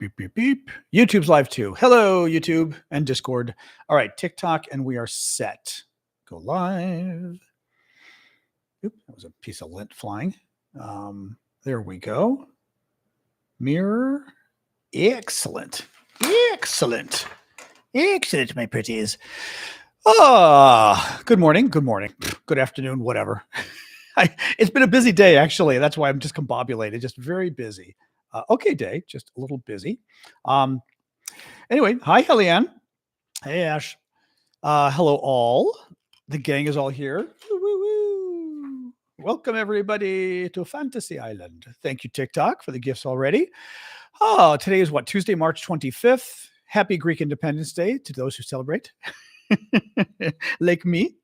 Beep, beep, beep. YouTube's live too. Hello, YouTube and Discord. All right, TikTok, and we are set. Go live. Oop, that was a piece of lint flying. There we go. Mirror. Excellent. Excellent. Excellent, my pretties. Good morning. Good morning. Good afternoon, whatever. It's been a busy day, actually. That's why I'm just combobulated, just very busy. Okay day, just a little busy. Anyway, hi, Hellianne. Hey, Ash. Hello, all. The gang is all here. Woo-woo-woo. Welcome, everybody, to Fantasy Island. Thank you, TikTok, for the gifts already. Today is what? Tuesday, March 25th. Happy Greek Independence Day to those who celebrate. Like me.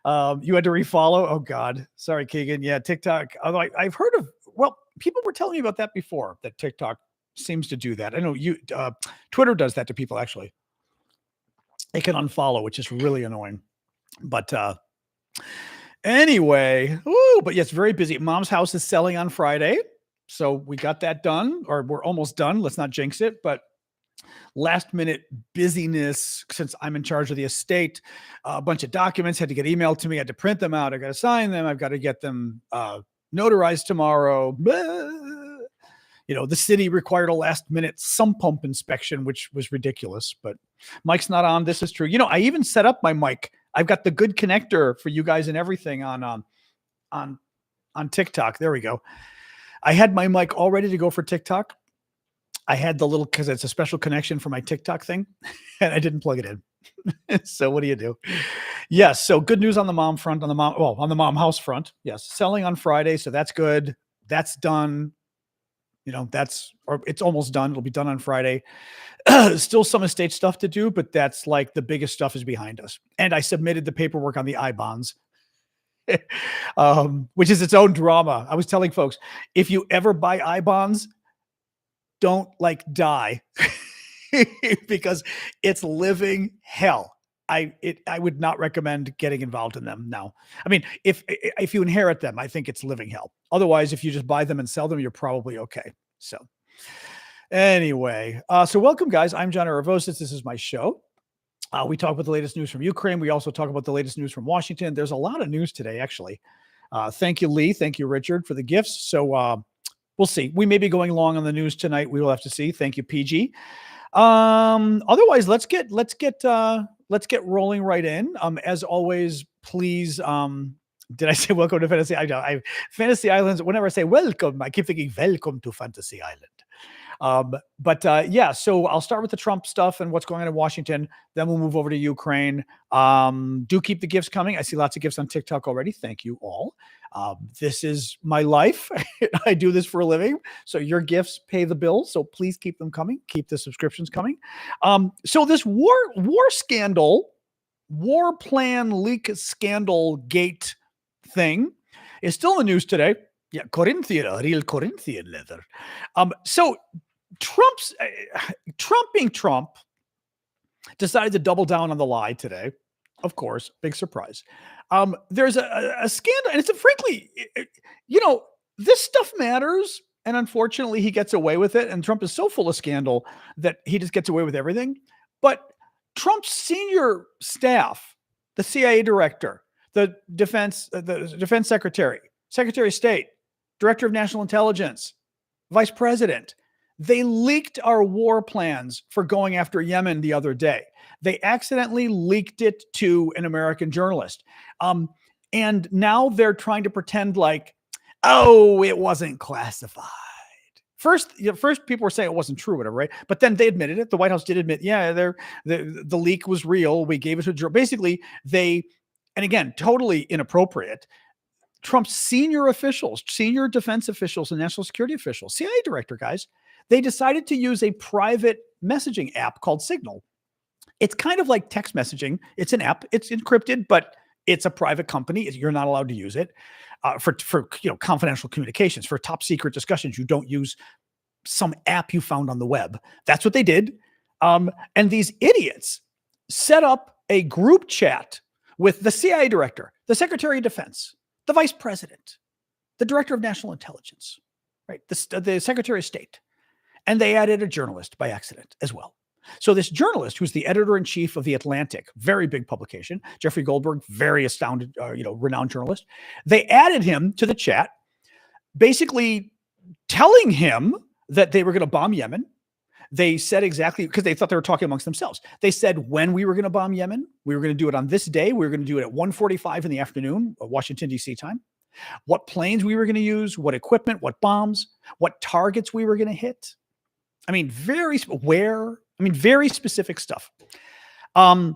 You had to refollow. Oh, God. Sorry, Keegan. Yeah, TikTok. I've heard of, well, people were telling me about that before, that TikTok seems to do that. I know Twitter does that to people, actually. They can unfollow, which is really annoying. But anyway, but yes, very busy. Mom's house is selling on Friday. So we got that done, or we're almost done. Let's not jinx it. But last minute busyness, since I'm in charge of the estate, a bunch of documents had to get emailed to me. I had to print them out. I got to sign them. I've got to get them notarized tomorrow. The city required a last minute sump pump inspection, which was ridiculous, but mic's not on. This is true. I even set up my mic. I've got the good connector for you guys and everything on TikTok. There we go. I had my mic all ready to go for TikTok. I had the little, because it's a special connection for my TikTok thing, and I didn't plug it in. So what do you do? Yes. So good news on the mom front, on the mom house front. Yes. Selling on Friday. So that's good. That's done. It's almost done. It'll be done on Friday. Still some estate stuff to do, but that's like the biggest stuff is behind us. And I submitted the paperwork on the I-bonds, which is its own drama. I was telling folks, if you ever buy I-bonds, don't die because it's living hell. I would not recommend getting involved in them now. I mean, if you inherit them, I think it's living hell. Otherwise, if you just buy them and sell them, you're probably okay. So anyway, so welcome, guys. I'm John Aravosis. This is my show. We talk about the latest news from Ukraine. We also talk about the latest news from Washington. There's a lot of news today, actually. Thank you, Lee. Thank you, Richard, for the gifts. So we'll see. We may be going long on the news tonight. We will have to see. Thank you, PG. Otherwise, let's get rolling right in. As always, please. Did I say welcome to Fantasy? I know. Fantasy Islands. Whenever I say welcome, I keep thinking welcome to Fantasy Island. Yeah. So I'll start with the Trump stuff and what's going on in Washington. Then we'll move over to Ukraine. Do keep the gifts coming. I see lots of gifts on TikTok already. Thank you all. This is my life. I do this for a living. So your gifts pay the bills. So please keep them coming. Keep the subscriptions coming. So this war scandal, war plan leak scandal gate thing is still in the news today. Yeah, Corinthian, real Corinthian leather. So Trump being Trump decided to double down on the lie today. Of course, big surprise. There's a scandal, and it's frankly, this stuff matters. And unfortunately, he gets away with it. And Trump is so full of scandal that he just gets away with everything. But Trump's senior staff, the CIA director, the defense secretary, secretary of state, director of national intelligence, vice president, they leaked our war plans for going after Yemen the other day. They accidentally leaked it to an American journalist. And now they're trying to pretend like, oh, it wasn't classified. First people were saying it wasn't true, whatever, right? But then they admitted it. The White House did admit, yeah, the leak was real. We gave it to basically and again, totally inappropriate. Trump's senior officials, senior defense officials and national security officials, CIA director guys, they decided to use a private messaging app called Signal. It's kind of like text messaging. It's an app. It's encrypted, but it's a private company. You're not allowed to use it for confidential communications, for top secret discussions. You don't use some app you found on the web. That's what they did. And these idiots set up a group chat with the CIA director, the Secretary of Defense, the Vice President, the Director of National Intelligence, right? The Secretary of State. And they added a journalist by accident as well. So this journalist, who's the editor-in-chief of The Atlantic, very big publication, Jeffrey Goldberg, very astounded, renowned journalist, they added him to the chat, basically telling him that they were going to bomb Yemen. They said exactly, because they thought they were talking amongst themselves. They said when we were going to bomb Yemen, we were going to do it on this day. We were going to do it at 1:45 in the afternoon, Washington, D.C. time. What planes we were going to use, what equipment, what bombs, what targets we were going to hit. I mean, very specific stuff. And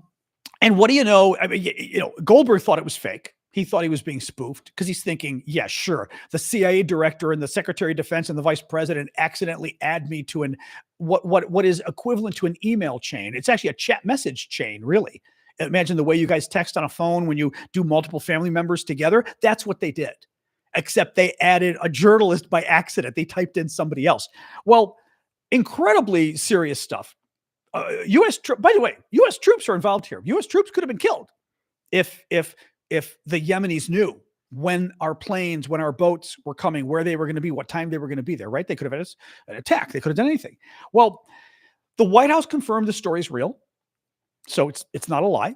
what do you know? I mean, Goldberg thought it was fake. He thought he was being spoofed because he's thinking, yeah, sure. The CIA director and the Secretary of Defense and the Vice President accidentally add me to what is equivalent to an email chain. It's actually a chat message chain, really. Imagine the way you guys text on a phone when you do multiple family members together. That's what they did, except they added a journalist by accident. They typed in somebody else. Well, incredibly serious stuff. By the way, U.S. troops are involved here. U.S. troops could have been killed if the Yemenis knew when our planes, when our boats were coming, where they were going to be, what time they were going to be there, right? They could have had an attack. They could have done anything. Well, the White House confirmed the story is real. So it's not a lie.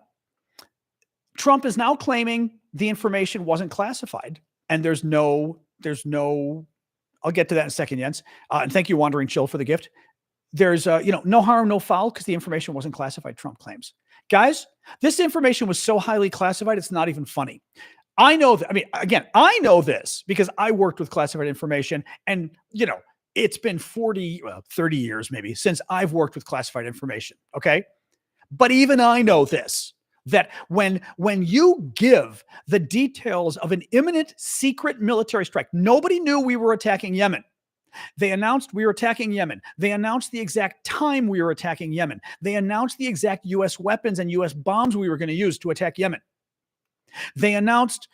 Trump is now claiming the information wasn't classified. And there's no, I'll get to that in a second, Jens. And thank you, Wandering Chill, for the gift. There's, no harm, no foul, because the information wasn't classified, Trump claims. Guys, this information was so highly classified, it's not even funny. I know that, I know this because I worked with classified information, and, it's been 30 years maybe since I've worked with classified information, okay? But even I know this, that when you give the details of an imminent secret military strike, nobody knew we were attacking Yemen. They announced we were attacking Yemen. They announced the exact time we were attacking Yemen. They announced the exact U.S. weapons and U.S. bombs we were going to use to attack Yemen. They announced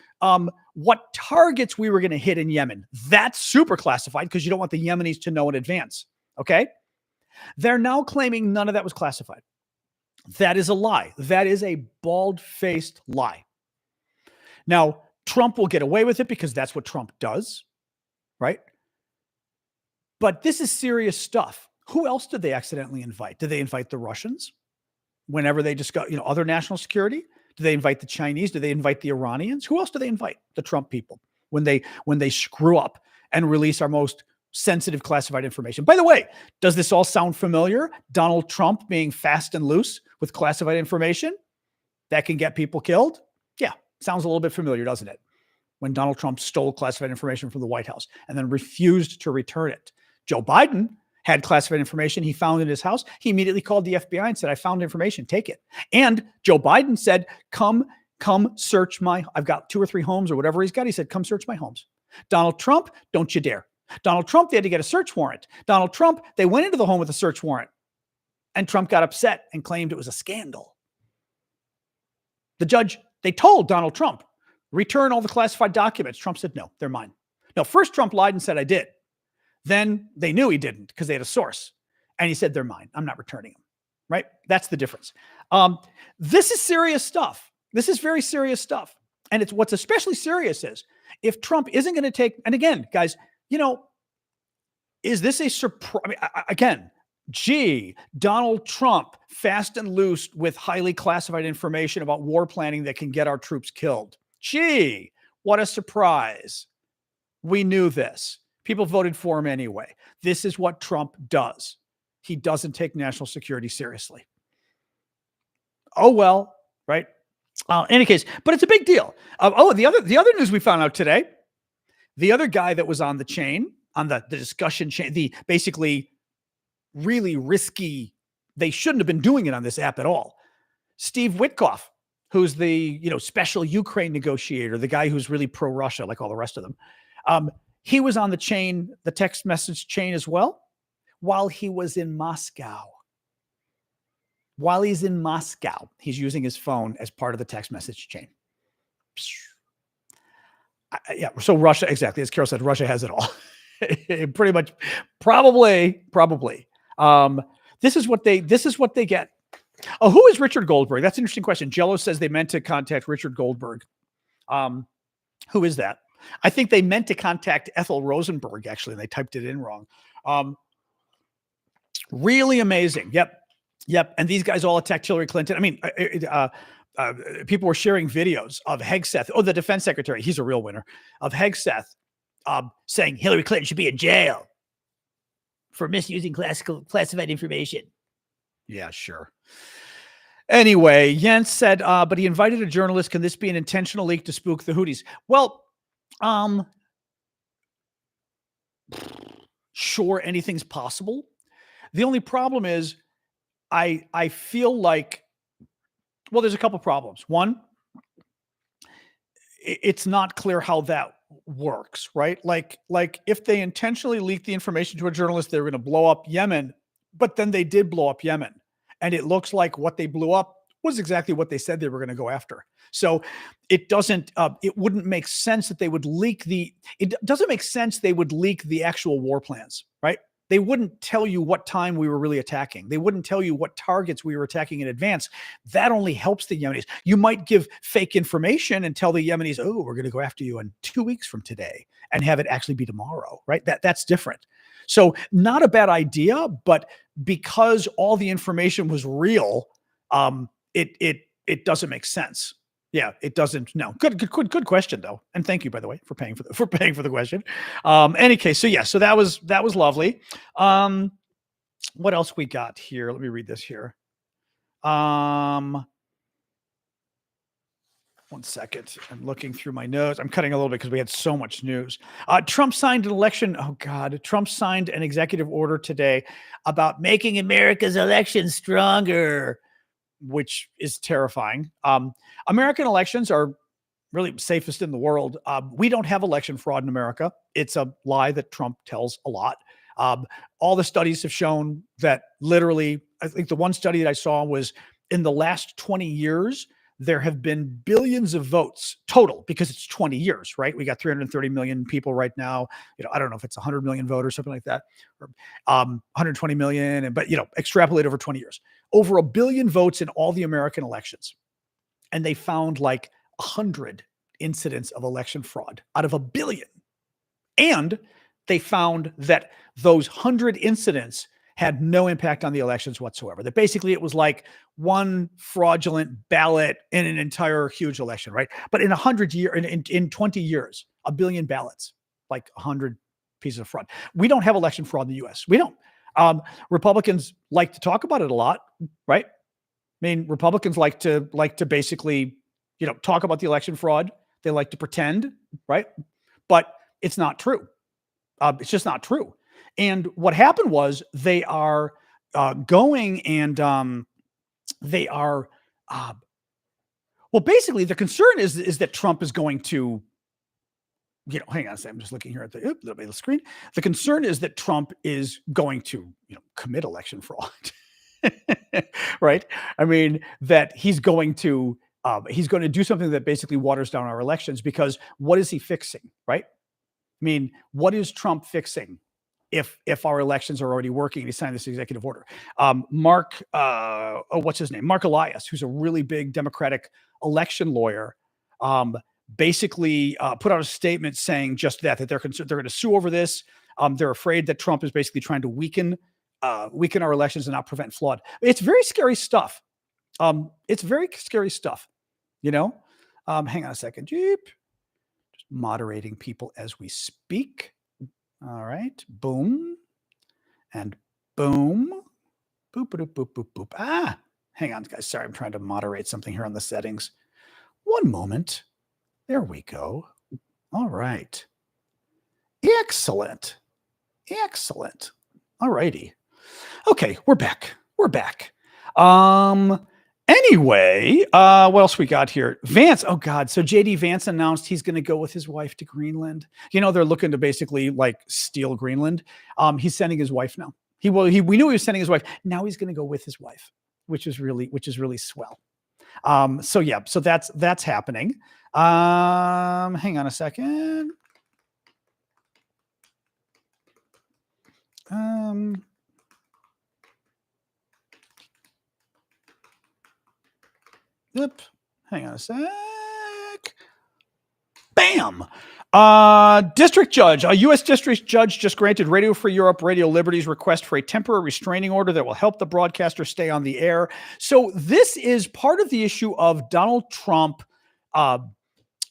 what targets we were going to hit in Yemen. That's super classified because you don't want the Yemenis to know in advance, okay? They're now claiming none of that was classified. That is a lie. That is a bald-faced lie. Now, Trump will get away with it because that's what Trump does, right? But this is serious stuff. Who else did they accidentally invite? Did they invite the Russians whenever they discuss, other national security? Do they invite the Chinese? Do they invite the Iranians? Who else do they invite? The Trump people when they screw up and release our most sensitive classified information. By the way, does this all sound familiar? Donald Trump being fast and loose with classified information that can get people killed? Yeah, sounds a little bit familiar, doesn't it? When Donald Trump stole classified information from the White House and then refused to return it. Joe Biden had classified information he found in his house. He immediately called the FBI and said, I found information, take it. And Joe Biden said, come search I've got 2 or 3 homes or whatever he's got. He said, come search my homes. Donald Trump, don't you dare. Donald Trump, they had to get a search warrant. Donald Trump, they went into the home with a search warrant. And Trump got upset and claimed it was a scandal. The judge, they told Donald Trump, return all the classified documents. Trump said, no, they're mine. No, first Trump lied and said, I did. Then they knew he didn't because they had a source. And he said, they're mine. I'm not returning them. Right? That's the difference. This is serious stuff. This is very serious stuff. And it's what's especially serious is if Trump isn't going to take, and again, guys, is this a surprise? Donald Trump fast and loose with highly classified information about war planning that can get our troops killed. Gee, what a surprise. We knew this. People voted for him anyway. This is what Trump does. He doesn't take national security seriously. Oh, well, right? In any case, but it's a big deal. The other news we found out today, the other guy that was on the chain, on the discussion chain, the basically really risky, they shouldn't have been doing it on this app at all. Steve Witkoff, who's the special Ukraine negotiator, the guy who's really pro-Russia, like all the rest of them. He was on the chain, the text message chain as well, while he was in Moscow. While he's in Moscow, he's using his phone as part of the text message chain. Yeah, so Russia, exactly, as Carol said, Russia has it all. Pretty much, probably. This is what they get. Oh, who is Richard Goldberg? That's an interesting question. Jello says they meant to contact Richard Goldberg. Who is that? I think they meant to contact Ethel Rosenberg, actually, and they typed it in wrong. Really amazing. Yep. Yep. And these guys all attacked Hillary Clinton. I mean, people were sharing videos of Hegseth, the defense secretary, he's a real winner, of Hegseth saying Hillary Clinton should be in jail for misusing classified information. Yeah, sure. Anyway, Jens said, but he invited a journalist. Can this be an intentional leak to spook the Houthis? Well, sure, anything's possible. The only problem is I feel like, well, there's a couple problems. One, it's not clear how that works, right? Like if they intentionally leaked the information to a journalist, they were going to blow up Yemen, but then they did blow up Yemen. And it looks like what they blew up was exactly what they said they were going to go after. So it wouldn't make sense that they would leak it doesn't make sense they would leak the actual war plans, right? They wouldn't tell you what time we were really attacking. They wouldn't tell you what targets we were attacking in advance. That only helps the Yemenis. You might give fake information and tell the Yemenis, oh, we're going to go after you in 2 weeks from today, and have it actually be tomorrow, right? That's different. So not a bad idea, but because all the information was real, it doesn't make sense. Yeah, it doesn't. No, good question though, and thank you by the way for paying for the question. Any case, so that was lovely. What else we got here? Let me read this here. 1 second. I'm looking through my notes. I'm cutting a little bit because we had so much news. Trump signed an election. Oh God, Trump signed an executive order today about making America's elections stronger, which is terrifying. American elections are really safest in the world. We don't have election fraud in America. It's a lie that Trump tells a lot. All the studies have shown that literally, I think the one study that I saw was in the last 20 years, there have been billions of votes total because it's 20 years, right? We got 330 million people right now. I don't know if it's 100 million voters, something like that, or 120 million, but extrapolate over 20 years, over 1 billion votes in all the American elections. And they found like 100 incidents of election fraud out of 1 billion. And they found that those 100 incidents had no impact on the elections whatsoever. That basically it was like one fraudulent ballot in an entire huge election, right? But in 20 years, 1 billion ballots, like 100 pieces of fraud. We don't have election fraud in the US. We don't. Republicans like to talk about it a lot, right? I mean, Republicans like to basically, talk about the election fraud. They like to pretend, right? But it's not true. It's just not true. And what happened was they are going and they are, well, basically the concern is that Trump is going to, hang on a second, I'm just looking here at the screen. The concern is that Trump is going to, commit election fraud, right? I mean, that he's going to do something that basically waters down our elections, because what is he fixing, right? I mean, what is Trump fixing if our elections are already working? He signed this executive order. Mark Elias, who's a really big Democratic election lawyer, basically put out a statement saying just that they're going to sue over this. They're afraid that Trump is basically trying to weaken our elections and not prevent fraud. It's very scary stuff. It's very scary stuff. Hang on a second. Just moderating people as we speak. All right. Boom. And boom. Boop, boop, boop, boop, boop. Hang on, guys. Sorry, I'm trying to moderate something here on the settings. One moment. There we go. All right. Excellent. All righty. Okay, we're back. Anyway, what else we got here? Vance. Oh God. So JD Vance announced he's going to go with his wife to Greenland. They're looking to basically steal Greenland. He's sending his wife now. We knew he was sending his wife. Now he's going to go with his wife, which is really swell. So that's happening. Hang on a second. Yep. Hang on a sec. Bam. Bam. District judge, a U.S. district judge just granted Radio Free Europe, Radio Liberty's request for a temporary restraining order that will help the broadcaster stay on the air. So this is part of the issue of Donald Trump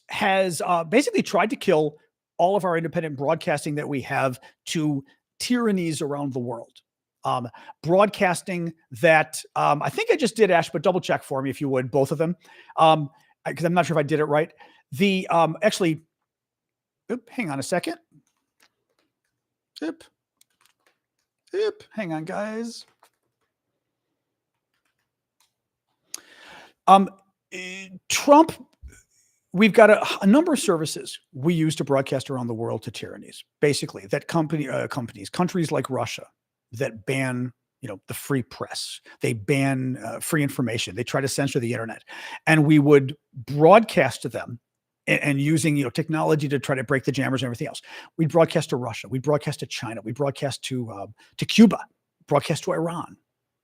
has basically tried to kill all of our independent broadcasting that we have to tyrannies around the world. Broadcasting that I think I just did, Ash, but double check for me if you would, both of them, because I'm not sure if I did it right. The actually, hang on a second. Hang on, guys. Trump, we've got a number of services we use to broadcast around the world to tyrannies. Basically, that countries like Russia that ban, the free press, they ban free information, they try to censor the internet, and we would broadcast to them. And using technology to try to break the jammers and everything else. We'd broadcast to Russia. We'd broadcast to China. We'd broadcast to Cuba. Broadcast to Iran,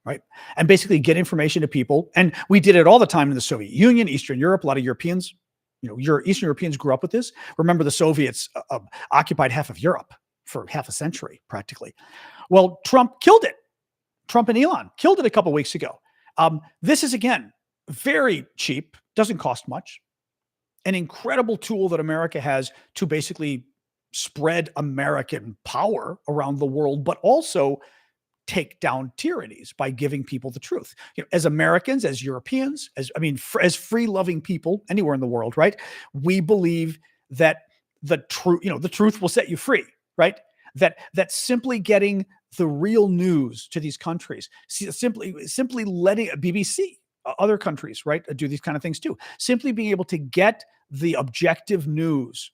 right? And basically get information to people. And we did it all the time in the Soviet Union, Eastern Europe. A lot of Europeans, Eastern Europeans grew up with this. Remember, the Soviets occupied half of Europe for half a century, practically. Well, Trump killed it. Trump and Elon killed it a couple of weeks ago. This is, again, very cheap. Doesn't cost much. An incredible tool that America has to basically spread American power around the world, but also take down tyrannies by giving people the truth. As Americans, as Europeans, as free-loving people anywhere in the world, right? We believe that the truth will set you free, right? That simply getting the real news to these countries, simply letting BBC, other countries, right, do these kind of things too. Simply being able to get the objective news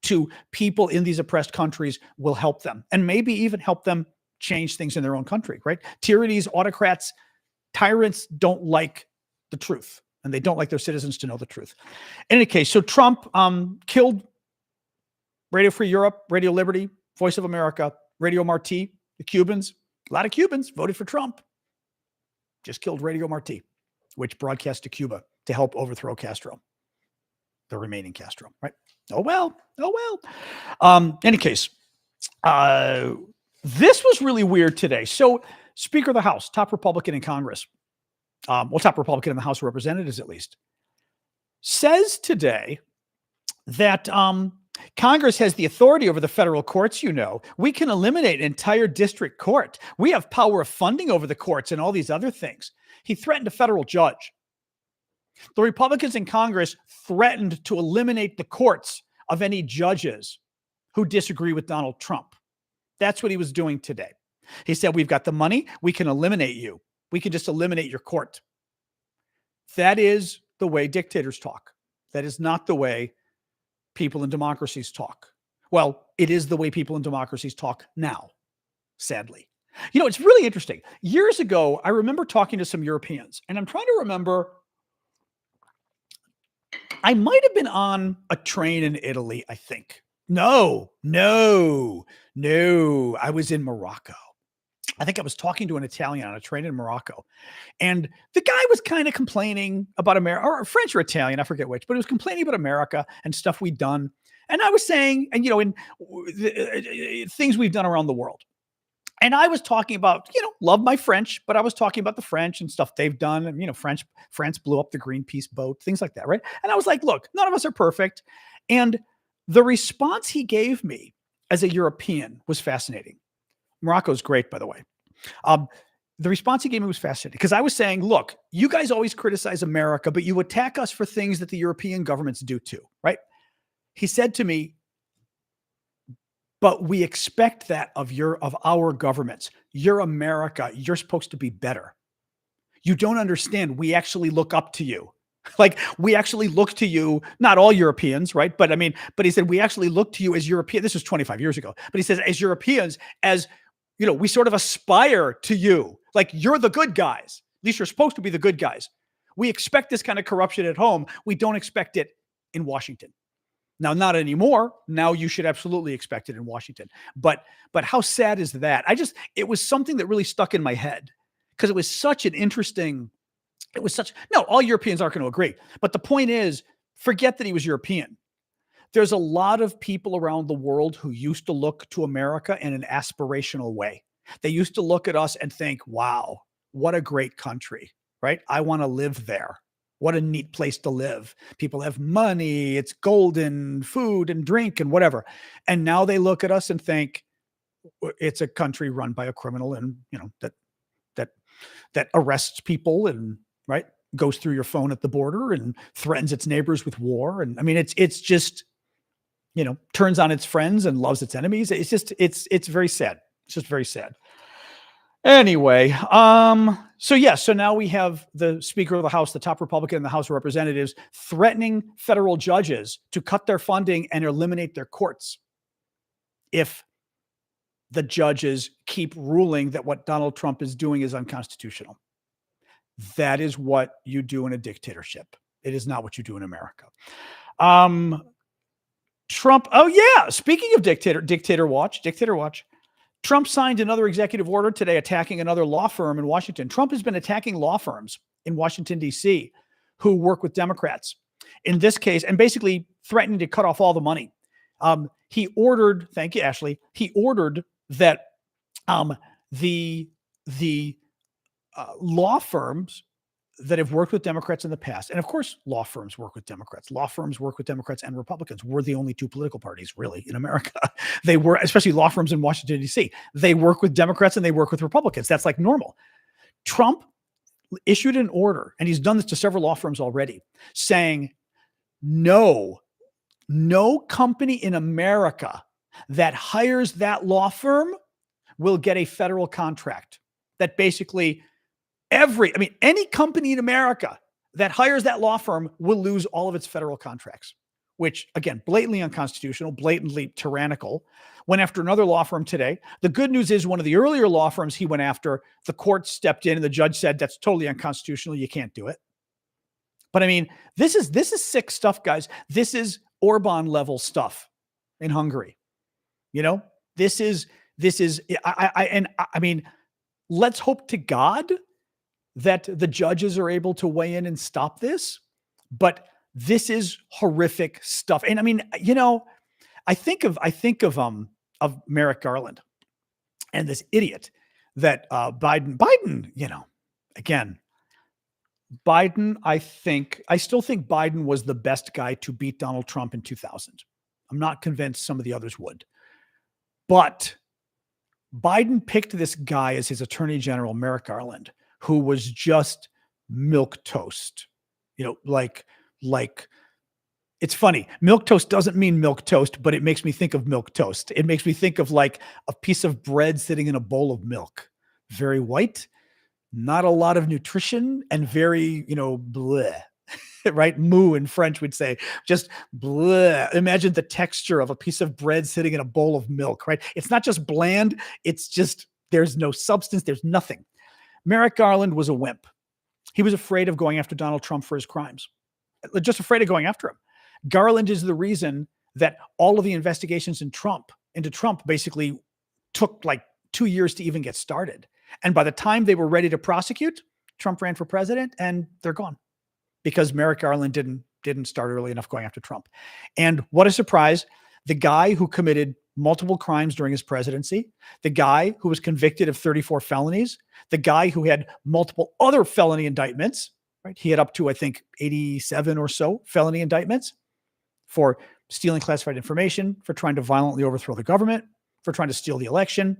to people in these oppressed countries will help them, and maybe even help them change things in their own country, right? Tyrannies, autocrats, tyrants don't like the truth, and they don't like their citizens to know the truth. In any case, so Trump killed Radio Free Europe, Radio Liberty, Voice of America, Radio Marti, the Cubans. A lot of Cubans voted for Trump. Just killed Radio Marti, which broadcast to Cuba to help overthrow Castro, the remaining Castro, right? Oh, well. Any case, this was really weird today. So Speaker of the House, top Republican in Congress, top Republican in the House of Representatives at least, says today that Congress has the authority over the federal courts. We can eliminate an entire district court. We have power of funding over the courts and all these other things. He threatened a federal judge. The Republicans in Congress threatened to eliminate the courts of any judges who disagree with Donald Trump. That's what he was doing today. He said, we've got the money. We can eliminate you. We can just eliminate your court. That is the way dictators talk. That is not the way people in democracies talk. Well, it is the way people in democracies talk now, sadly. It's really interesting. Years ago, I remember talking to some Europeans, and I'm trying to remember, I might have been on a train in Italy, I think. No. I was in Morocco. I think I was talking to an Italian on a train in Morocco. And the guy was kind of complaining about America, or French or Italian, I forget which, but he was complaining about America and stuff we'd done. And I was saying, and things we've done around the world. And I was talking about, love my French, but I was talking about the French and stuff they've done. And, France blew up the Greenpeace boat, things like that, right? And I was like, look, none of us are perfect. And the response he gave me as a European was fascinating. Morocco's great, by the way. The response he gave me was fascinating because I was saying, look, you guys always criticize America, but you attack us for things that the European governments do too, right? He said to me, but we expect that of our governments. You're America. You're supposed to be better. You don't understand. We actually look up to you. Like, we actually look to you, not all Europeans, right? But he said, we actually look to you as European. This was 25 years ago. But he says, as Europeans, we sort of aspire to you. Like, you're the good guys. At least you're supposed to be the good guys. We expect this kind of corruption at home. We don't expect it in Washington. Now, not anymore. Now you should absolutely expect it in Washington. But how sad is that? It was something that really stuck in my head because it was such an interesting, all Europeans aren't going to agree. But the point is, forget that he was European. there's a lot of people around the world who used to look to America in an aspirational way. They used to look at us and think, wow, what a great country, right? I want to live there. What a neat place to live. People have money, it's golden, food and drink and whatever. And now they look at us and think it's a country run by a criminal, and that arrests people and, right, goes through your phone at the border and threatens its neighbors with war. And I mean, it's just, turns on its friends and loves its enemies. It's very sad. It's just very sad. Anyway, so now we have the Speaker of the House, the top Republican in the House of Representatives, threatening federal judges to cut their funding and eliminate their courts if the judges keep ruling that what Donald Trump is doing is unconstitutional. That is what you do in a dictatorship. It is not what you do in America. Trump. Oh yeah. Speaking of dictator watch. Trump signed another executive order today attacking another law firm in Washington. Trump has been attacking law firms in Washington, D.C. who work with Democrats in this case, and basically threatening to cut off all the money. He ordered, thank you, Ashley. He ordered that the law firms that have worked with Democrats in the past, and of course, law firms work with Democrats. Law firms work with Democrats and Republicans. We're the only two political parties, really, in America. They work, especially law firms in Washington, D.C. They work with Democrats and they work with Republicans. That's like normal. Trump issued an order, and he's done this to several law firms already, saying, no company in America that hires that law firm will get a federal contract. That basically any company in America that hires that law firm will lose all of its federal contracts, which, again, blatantly unconstitutional, blatantly tyrannical. Went after another law firm today. The good news is one of the earlier law firms he went after, the court stepped in and the judge said, that's totally unconstitutional. You can't do it. But I mean, this is sick stuff, guys. This is Orban level stuff in Hungary. This is, I mean, let's hope to God that the judges are able to weigh in and stop this, but this is horrific stuff. And I mean, I think of Merrick Garland and this idiot that Biden, again, Biden, I still think Biden was the best guy to beat Donald Trump in 2000. I'm not convinced some of the others would, but Biden picked this guy as his attorney general, Merrick Garland, who was just milquetoast. Like it's funny. Milquetoast doesn't mean milk toast, but it makes me think of milk toast. It makes me think of like a piece of bread sitting in a bowl of milk. Very white, not a lot of nutrition, and very, bleh. Right? Mou in French would say, just bleh. Imagine the texture of a piece of bread sitting in a bowl of milk, right? It's not just bland. It's just, there's no substance. There's nothing. Merrick Garland was a wimp. He was afraid of going after Donald Trump for his crimes. Just afraid of going after him. Garland is the reason that all of the investigations into Trump basically took like 2 years to even get started. And by the time they were ready to prosecute, Trump ran for president and they're gone because Merrick Garland didn't start early enough going after Trump. And what a surprise. The guy who committed multiple crimes during his presidency, the guy who was convicted of 34 felonies, the guy who had multiple other felony indictments, right? He had up to, I think, 87 or so felony indictments for stealing classified information, for trying to violently overthrow the government, for trying to steal the election.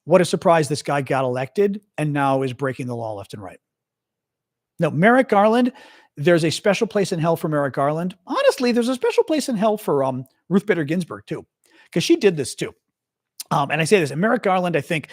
What a surprise this guy got elected and now is breaking the law left and right. Now, Merrick Garland, there's a special place in hell for Merrick Garland. Honestly, there's a special place in hell for Ruth Bader Ginsburg too, because she did this too. And I say this, and Merrick Garland, I think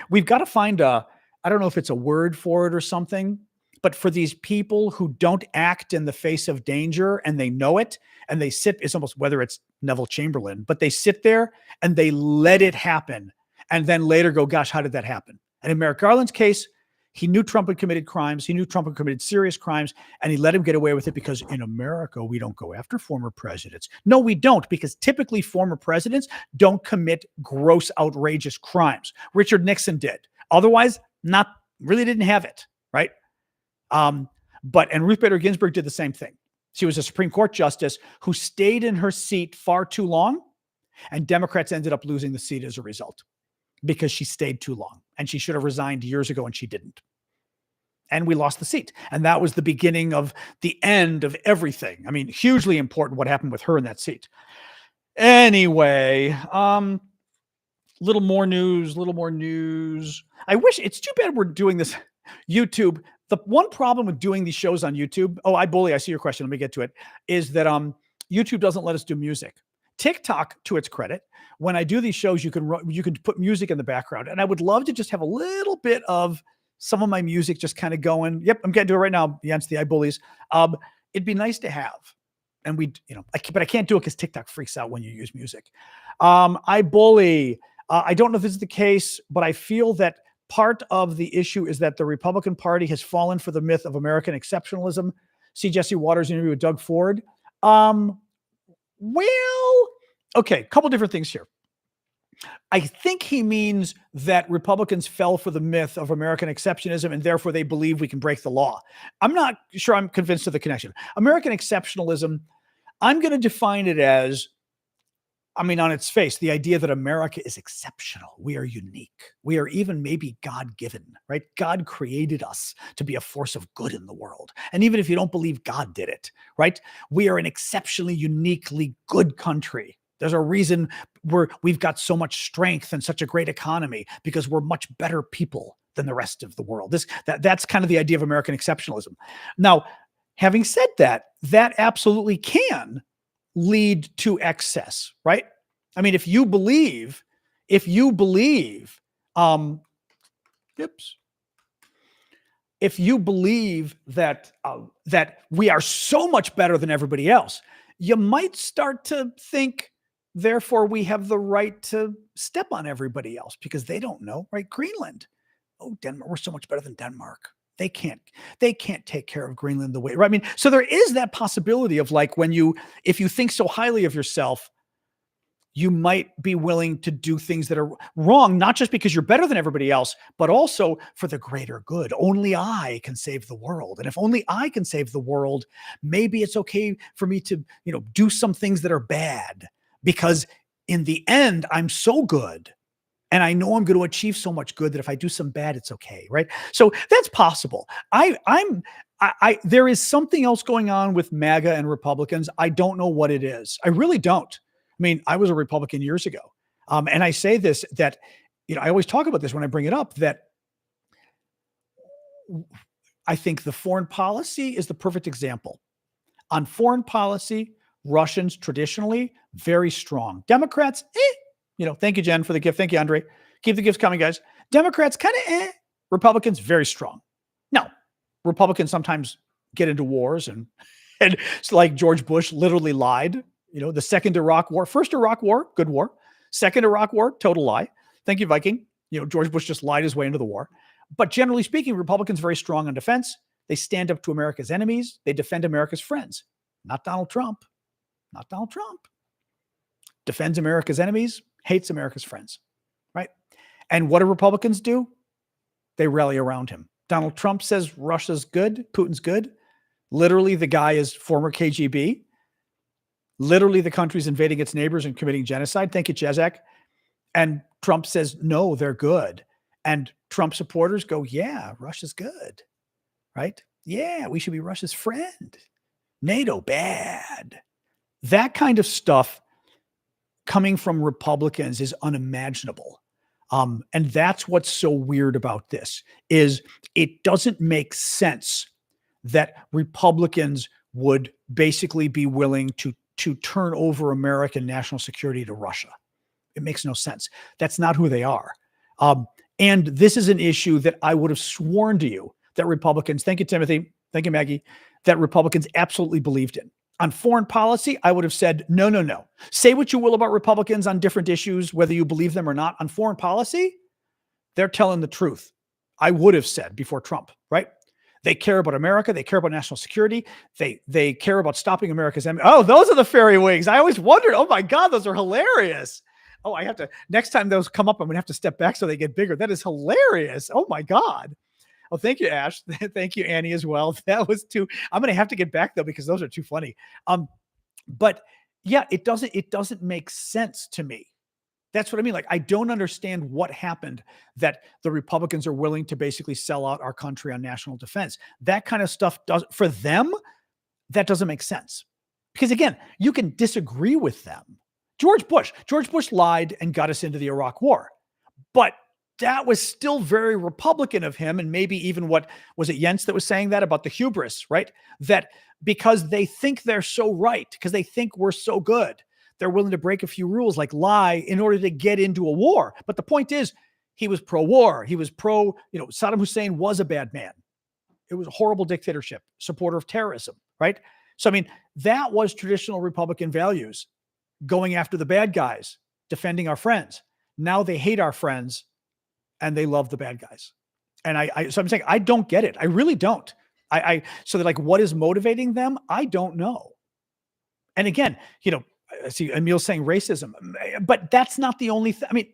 we've got to find I don't know if it's a word for it or something, but for these people who don't act in the face of danger and they know it, and they sit, it's almost, whether it's Neville Chamberlain, but they sit there and they let it happen and then later go, gosh, how did that happen? And in Merrick Garland's case, he knew Trump had committed crimes. He knew Trump had committed serious crimes, and he let him get away with it because in America, we don't go after former presidents. No, we don't, because typically former presidents don't commit gross, outrageous crimes. Richard Nixon did. Otherwise, really didn't have it, right? And Ruth Bader Ginsburg did the same thing. She was a Supreme Court justice who stayed in her seat far too long, and Democrats ended up losing the seat as a result because she stayed too long, and she should have resigned years ago, and she didn't. And we lost the seat. And that was the beginning of the end of everything. I mean, hugely important what happened with her in that seat. Anyway, little more news. I wish, it's too bad we're doing this YouTube. The one problem with doing these shows on YouTube, I see your question, let me get to it, is that YouTube doesn't let us do music. TikTok, to its credit, when I do these shows, you can put music in the background. And I would love to just have a little bit of some of my music just kind of going. Yep, I'm getting to it right now. Against the iBullies. It'd be nice to have. And but I can't do it because TikTok freaks out when you use music. iBully. I don't know if this is the case, but I feel that part of the issue is that the Republican Party has fallen for the myth of American exceptionalism. See Jesse Waters' interview with Doug Ford. Well, okay, a couple different things here. I think he means that Republicans fell for the myth of American exceptionalism and therefore they believe we can break the law. I'm not sure I'm convinced of the connection. American exceptionalism, I'm going to define it as, on its face, the idea that America is exceptional. We are unique. We are even maybe God-given, right? God created us to be a force of good in the world. And even if you don't believe God did it, right? We are an exceptionally, uniquely good country. There's a reason we've got so much strength and such a great economy because we're much better people than the rest of the world. That's kind of the idea of American exceptionalism. Now, having said that, that absolutely can lead to excess, right? I mean, if you believe that that we are so much better than everybody else, you might start to think, therefore, we have the right to step on everybody else because they don't know, right? Greenland. Oh, Denmark, we're so much better than Denmark. They can't take care of Greenland the way, right? I mean, so there is that possibility of like if you think so highly of yourself, you might be willing to do things that are wrong, not just because you're better than everybody else, but also for the greater good. Only I can save the world. And if only I can save the world, maybe it's okay for me to, do some things that are bad because in the end, I'm so good. And I know I'm going to achieve so much good that if I do some bad, it's okay, right? So that's possible. There is something else going on with MAGA and Republicans. I don't know what it is. I really don't. I mean, I was a Republican years ago. And I say this, that, I always talk about this when I bring it up, that I think the foreign policy is the perfect example. On foreign policy, Russians traditionally very strong. Democrats, thank you, Jen, for the gift. Thank you, Andre. Keep the gifts coming, guys. Democrats, kind of Republicans, very strong. Now, Republicans sometimes get into wars and it's like George Bush literally lied. The second Iraq war, first Iraq war, good war. Second Iraq war, total lie. Thank you, Viking. George Bush just lied his way into the war. But generally speaking, Republicans very strong on defense. They stand up to America's enemies. They defend America's friends. Not Donald Trump. Not Donald Trump. Defends America's enemies, hates America's friends, right? And what do Republicans do? They rally around him. Donald Trump says Russia's good, Putin's good. Literally, the guy is former KGB. Literally, the country's invading its neighbors and committing genocide. Thank you, Jezek. And Trump says, no, they're good. And Trump supporters go, yeah, Russia's good, right? Yeah, we should be Russia's friend. NATO, bad. That kind of stuff coming from Republicans is unimaginable. And that's what's so weird about this, is it doesn't make sense that Republicans would basically be willing to turn over American national security to Russia. It makes no sense. That's not who they are. And this is an issue that I would have sworn to you that Republicans, thank you, Timothy, thank you, Maggie, that Republicans absolutely believed in. On foreign policy, I would have said, no. Say what you will about Republicans on different issues, whether you believe them or not. On foreign policy, they're telling the truth. I would have said before Trump, right? They care about America. They care about national security. They care about stopping America's enemies. Oh, those are the fairy wings. I always wondered, oh my God, those are hilarious. Oh, next time those come up, I'm going to have to step back so they get bigger. That is hilarious. Oh my God. Oh, thank you, Ash. Thank you, Annie, as well. That was too. I'm gonna have to get back though because those are too funny. But yeah, it doesn't make sense to me. That's what I mean. Like, I don't understand what happened that the Republicans are willing to basically sell out our country on national defense. That kind of stuff does for them. That doesn't make sense because again, you can disagree with them. George Bush lied and got us into the Iraq War, but that was still very Republican of him. And maybe even what was it Yentz that was saying that about the hubris, right? That because they think they're so right, because they think we're so good, they're willing to break a few rules like lie in order to get into a war. But the point is, he was pro-war. He was Saddam Hussein was a bad man. It was a horrible dictatorship, supporter of terrorism, right? So, I mean, that was traditional Republican values, going after the bad guys, defending our friends. Now they hate our friends and they love the bad guys. And so I'm saying, I don't get it. I really don't. So they're like, what is motivating them? I don't know. And again, I see Emil saying racism, but that's not the only thing. I mean,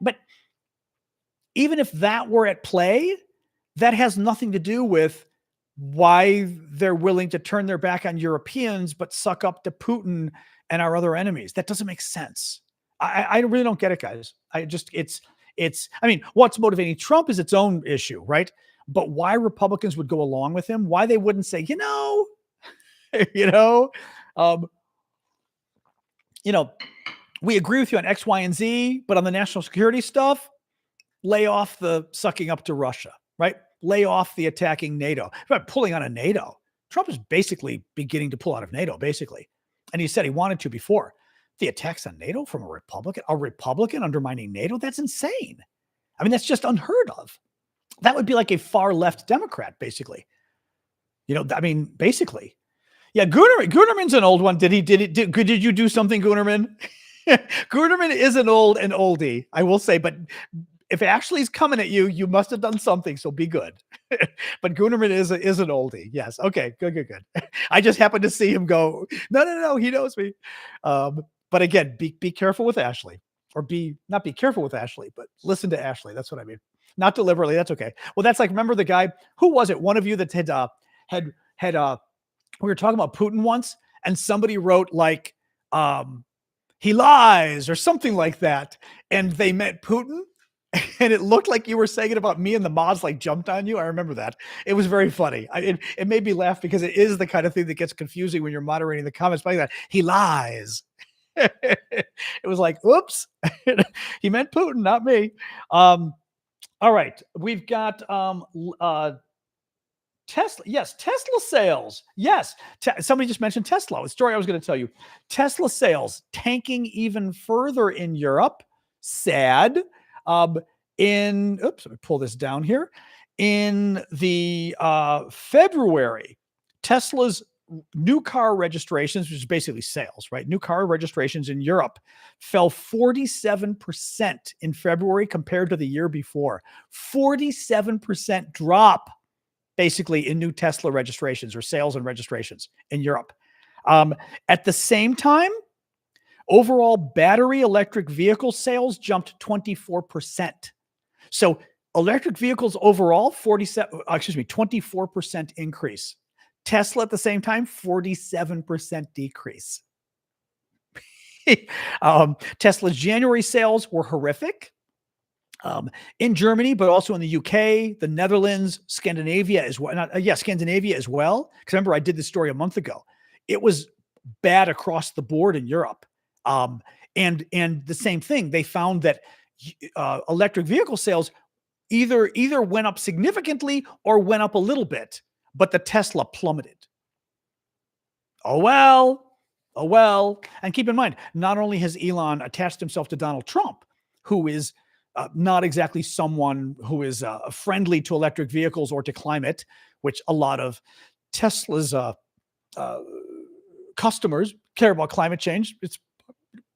but even if that were at play, that has nothing to do with why they're willing to turn their back on Europeans, but suck up to Putin and our other enemies. That doesn't make sense. I really don't get it, guys. I mean, what's motivating Trump is its own issue, right? But why Republicans would go along with him, why they wouldn't say, we agree with you on X, Y, and Z, but on the national security stuff, lay off the sucking up to Russia, right? Lay off the attacking NATO. But pulling out of NATO. Trump is basically beginning to pull out of NATO, basically. And he said he wanted to before. The attacks on NATO from a Republican undermining NATO, that's insane. I mean, that's just unheard of. That would be like a far left Democrat, basically. Basically. Yeah, Goonerman's an old one. Did you do something, Goonerman? Goonerman is an oldie, I will say, but if Ashley's coming at you, you must have done something, so be good. But Goonerman is an oldie. Yes. Okay, good. I just happened to see him go, no, he knows me. But again, be careful with Ashley, or not be careful with Ashley, but listen to Ashley. That's what I mean. Not deliberately. That's okay. Well, that's like, remember the guy, who was it? One of you that had we were talking about Putin once, and somebody wrote like, he lies or something like that. And they meant Putin. And it looked like you were saying it about me, and the mods like jumped on you. I remember that. It was very funny. It made me laugh because it is the kind of thing that gets confusing when you're moderating the comments like that. He lies. It was like, oops, he meant Putin, not me. All right. We've got Tesla. Yes. Tesla sales. Yes. Somebody just mentioned Tesla. The story I was going to tell you. Tesla sales tanking even further in Europe. Sad. Let me pull this down here. In the February, Tesla's new car registrations, which is basically sales, right? New car registrations in Europe fell 47% in February compared to the year before. 47% drop, basically, in new Tesla registrations or sales and registrations in Europe. At the same time, overall battery electric vehicle sales jumped 24%. So electric vehicles overall, 24% increase. Tesla at the same time, 47% decrease. Tesla's January sales were horrific in Germany, but also in the UK, the Netherlands, Scandinavia as well. Scandinavia as well. Because remember, I did this story a month ago. It was bad across the board in Europe. And the same thing, they found that electric vehicle sales either went up significantly or went up a little bit, but the Tesla plummeted. Oh well. And keep in mind, not only has Elon attached himself to Donald Trump, who is not exactly someone who is friendly to electric vehicles or to climate, which a lot of Tesla's customers care about climate change. It's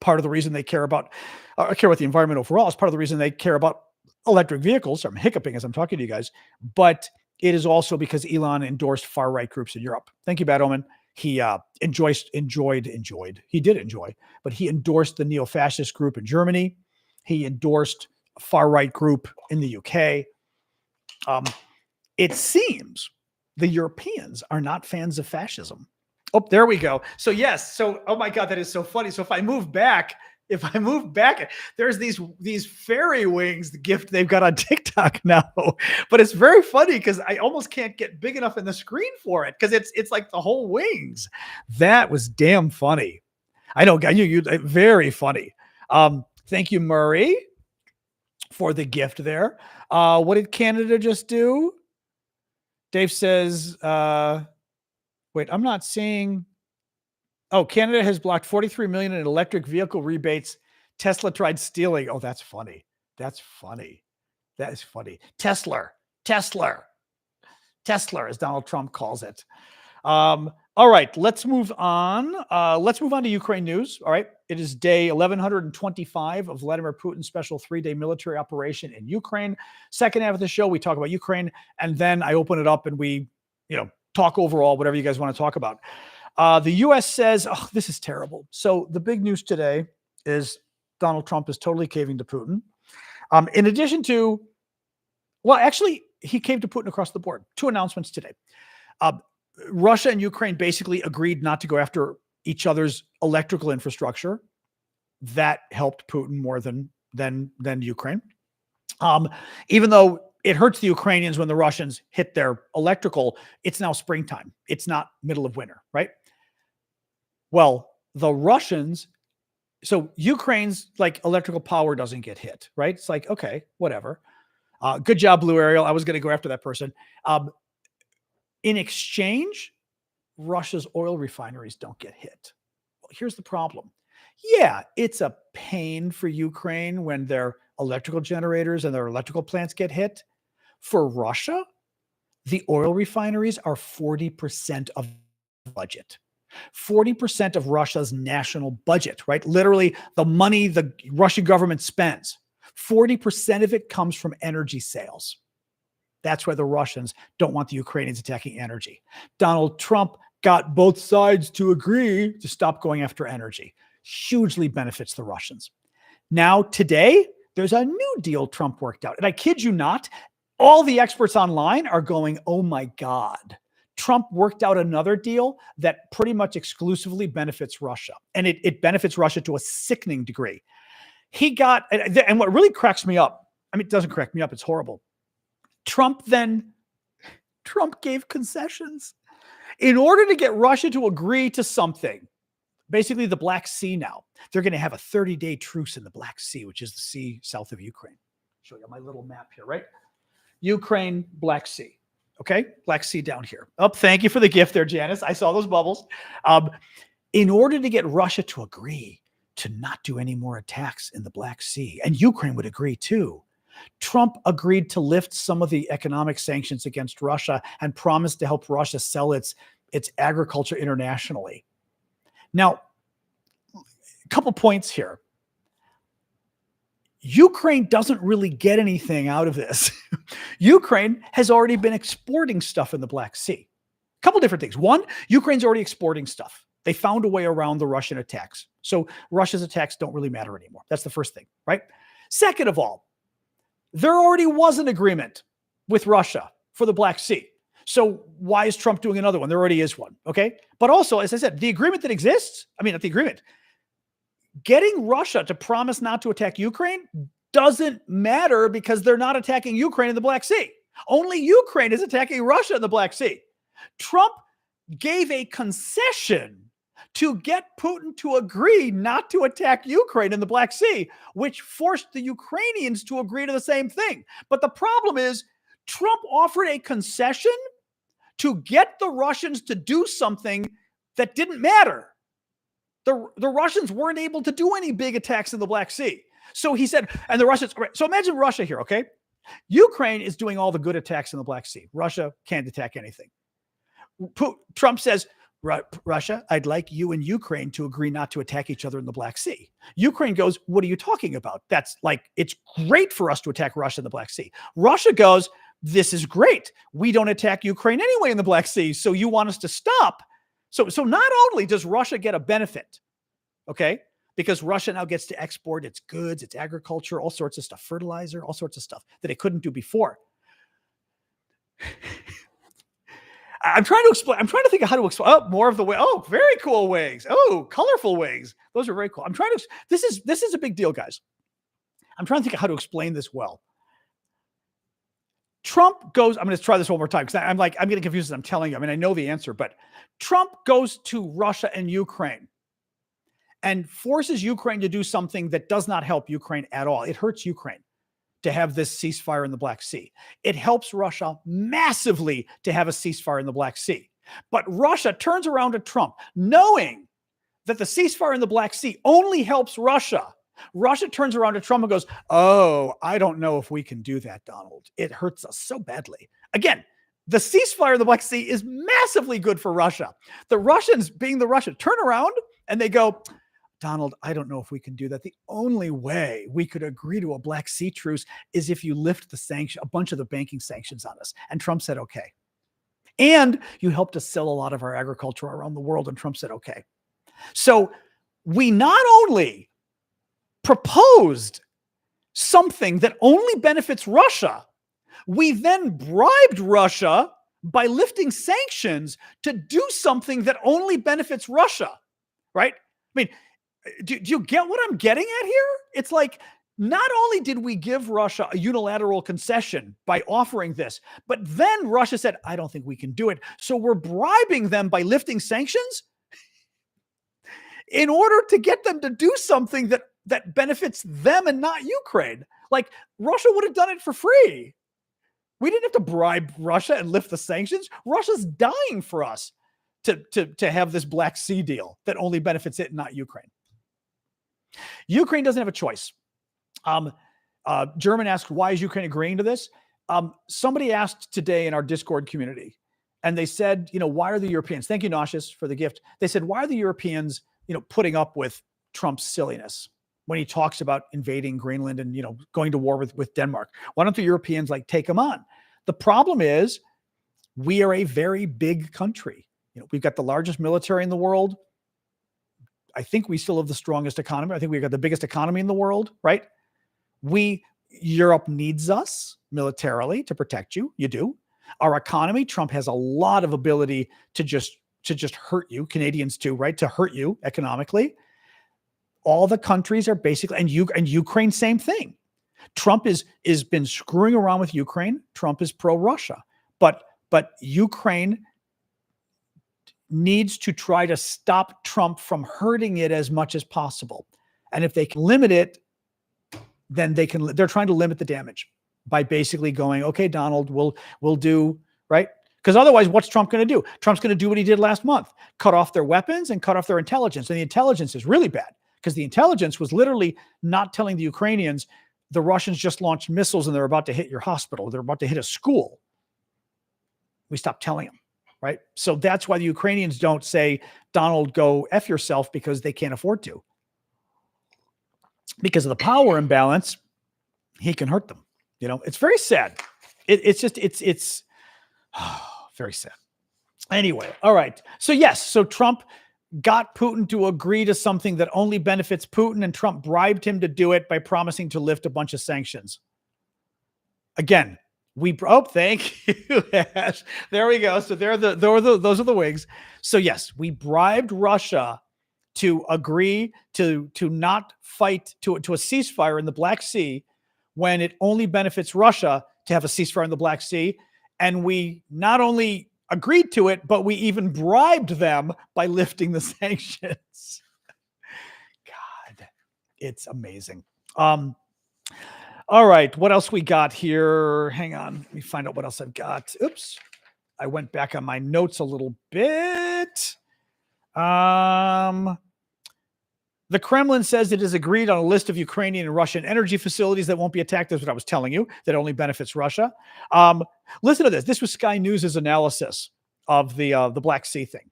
part of the reason they care about the environment overall. It's part of the reason they care about electric vehicles. I'm hiccuping as I'm talking to you guys, but it is also because Elon endorsed far-right groups in Europe. Thank you, Bad Omen. He enjoyed. He did enjoy, but he endorsed the neo-fascist group in Germany. He endorsed a far-right group in the UK. It seems the Europeans are not fans of fascism. Oh, there we go. So yes. So, oh my God, that is so funny. So if I move back, there's these fairy wings, the gift they've got on TikTok now. But it's very funny because I almost can't get big enough in the screen for it because it's like the whole wings. That was damn funny. I know, you very funny. Thank you, Murray, for the gift there. What did Canada just do? Dave says, wait, I'm not seeing. Oh, Canada has blocked 43 million in electric vehicle rebates. Tesla tried stealing. Oh, that's funny. That's funny. That is funny. Tesla, as Donald Trump calls it. All right, let's move on. Let's move on to Ukraine news. All right, it is day 1125 of Vladimir Putin's special 3-day military operation in Ukraine. Second half of the show, we talk about Ukraine, and then I open it up and we, talk overall, whatever you guys want to talk about. The U.S. says, oh, this is terrible. So the big news today is Donald Trump is totally caving to Putin. In addition to, well, actually, he caved to Putin across the board. 2 announcements today. Russia and Ukraine basically agreed not to go after each other's electrical infrastructure. That helped Putin more than Ukraine. Even though it hurts the Ukrainians when the Russians hit their electrical, it's now springtime. It's not middle of winter, right? Well, the Russians, so Ukraine's like electrical power doesn't get hit, right? It's like, okay, whatever. Good job, Blue Ariel. I was going to go after that person. In exchange, Russia's oil refineries don't get hit. Well, here's the problem. Yeah, it's a pain for Ukraine when their electrical generators and their electrical plants get hit. For Russia, the oil refineries are 40% of the budget. 40% of Russia's national budget, right? Literally the money the Russian government spends. 40% of it comes from energy sales. That's why the Russians don't want the Ukrainians attacking energy. Donald Trump got both sides to agree to stop going after energy. Hugely benefits the Russians. Now, today, there's a new deal Trump worked out. And I kid you not, all the experts online are going, oh my God. Trump worked out another deal that pretty much exclusively benefits Russia. And it benefits Russia to a sickening degree. He got, and what really cracks me up, I mean, it doesn't crack me up, it's horrible. Trump gave concessions in order to get Russia to agree to something. Basically, the Black Sea now. They're going to have a 30-day truce in the Black Sea, which is the sea south of Ukraine. Show you my little map here, right? Ukraine, Black Sea. Okay? Black Sea down here. Oh, thank you for the gift there, Janice. I saw those bubbles. In order to get Russia to agree to not do any more attacks in the Black Sea, and Ukraine would agree too, Trump agreed to lift some of the economic sanctions against Russia and promised to help Russia sell its agriculture internationally. Now, a couple points here. Ukraine doesn't really get anything out of this. Ukraine has already been exporting stuff in the Black Sea. A couple different things. One, Ukraine's already exporting stuff. They found a way around the Russian attacks. So Russia's attacks don't really matter anymore. That's the first thing, right? Second of all, there already was an agreement with Russia for the Black Sea. So why is Trump doing another one? There already is one, okay? But also, as I said, the agreement that exists, not the agreement, getting Russia to promise not to attack Ukraine doesn't matter because they're not attacking Ukraine in the Black Sea. Only Ukraine is attacking Russia in the Black Sea. Trump gave a concession to get Putin to agree not to attack Ukraine in the Black Sea, which forced the Ukrainians to agree to the same thing. But the problem is Trump offered a concession to get the Russians to do something that didn't matter. The Russians weren't able to do any big attacks in the Black Sea. So he said, and the Russians, so imagine Russia here, okay? Ukraine is doing all the good attacks in the Black Sea. Russia can't attack anything. Trump says, Russia, I'd like you and Ukraine to agree not to attack each other in the Black Sea. Ukraine goes, what are you talking about? That's like, it's great for us to attack Russia in the Black Sea. Russia goes, this is great. We don't attack Ukraine anyway in the Black Sea. So you want us to stop. So not only does Russia get a benefit, okay, because Russia now gets to export its goods, its agriculture, all sorts of stuff, fertilizer, all sorts of stuff that it couldn't do before. I'm trying to explain. I'm trying to think of how to explain. Oh, more of the way. Oh, very cool wings. Oh, colorful wings. Those are very cool. I'm trying to. This is a big deal, guys. I'm trying to think of how to explain this well. Trump goes. I'm going to try this one more time because I'm getting confused as I'm telling you. I mean, I know the answer, but Trump goes to Russia and Ukraine and forces Ukraine to do something that does not help Ukraine at all. It hurts Ukraine to have this ceasefire in the Black Sea. It helps Russia massively to have a ceasefire in the Black Sea. But Russia turns around to Trump, knowing that the ceasefire in the Black Sea only helps Russia. Russia turns around to Trump and goes, "Oh, I don't know if we can do that, Donald. It hurts us so badly." Again, the ceasefire in the Black Sea is massively good for Russia. The Russians, being the Russians, turn around and they go, "Donald, I don't know if we can do that. The only way we could agree to a Black Sea truce is if you lift a bunch of the banking sanctions on us." And Trump said, "Okay. And you helped us sell a lot of our agriculture around the world." And Trump said, "Okay." So we not only proposed something that only benefits Russia, we then bribed Russia by lifting sanctions to do something that only benefits Russia, right? I mean, do you get what I'm getting at here? It's like, not only did we give Russia a unilateral concession by offering this, but then Russia said, "I don't think we can do it." So we're bribing them by lifting sanctions in order to get them to do something that benefits them and not Ukraine. Like, Russia would have done it for free. We didn't have to bribe Russia and lift the sanctions. Russia's dying for us to have this Black Sea deal that only benefits it and not Ukraine. Ukraine doesn't have a choice. German asked, why is Ukraine agreeing to this? Somebody asked today in our Discord community, and they said, why are the Europeans, thank you, Nauseous, for the gift. They said, why are the Europeans, putting up with Trump's silliness when he talks about invading Greenland and, going to war with Denmark? Why don't the Europeans take him on? The problem is we are a very big country. We've got the largest military in the world. I think we still have the strongest economy. I think we've got the biggest economy in the world, right? Europe needs us militarily to protect you. You do. Our economy, Trump has a lot of ability to just hurt you. Canadians too, right? To hurt you economically. All the countries are basically, and Ukraine, same thing. Trump is been screwing around with Ukraine. Trump is pro-Russia, but Ukraine needs to try to stop Trump from hurting it as much as possible. And if they can limit it, then they're trying to limit the damage by basically going, "Okay, Donald, we'll do," right? Because otherwise, what's Trump going to do? Trump's going to do what he did last month, cut off their weapons and cut off their intelligence. And the intelligence is really bad because the intelligence was literally not telling the Ukrainians, the Russians just launched missiles and they're about to hit your hospital. They're about to hit a school. We stopped telling them. Right? So that's why the Ukrainians don't say, "Donald, go F yourself," because they can't afford to. Because of the power imbalance, he can hurt them. It's very sad. It's very sad. Anyway, all right. So yes, so Trump got Putin to agree to something that only benefits Putin, and Trump bribed him to do it by promising to lift a bunch of sanctions. Again, thank you, Ash. There we go. So those are the wigs. So yes, we bribed Russia to agree to not fight to a ceasefire in the Black Sea when it only benefits Russia to have a ceasefire in the Black Sea. And we not only agreed to it, but we even bribed them by lifting the sanctions. God, it's amazing. All right, what else we got here? Hang on, let me find out what else I've got. Oops, I went back on my notes a little bit. The Kremlin says it has agreed on a list of Ukrainian and Russian energy facilities that won't be attacked. That's what I was telling you, that only benefits Russia. Listen to this. This was Sky News' analysis of the Black Sea thing.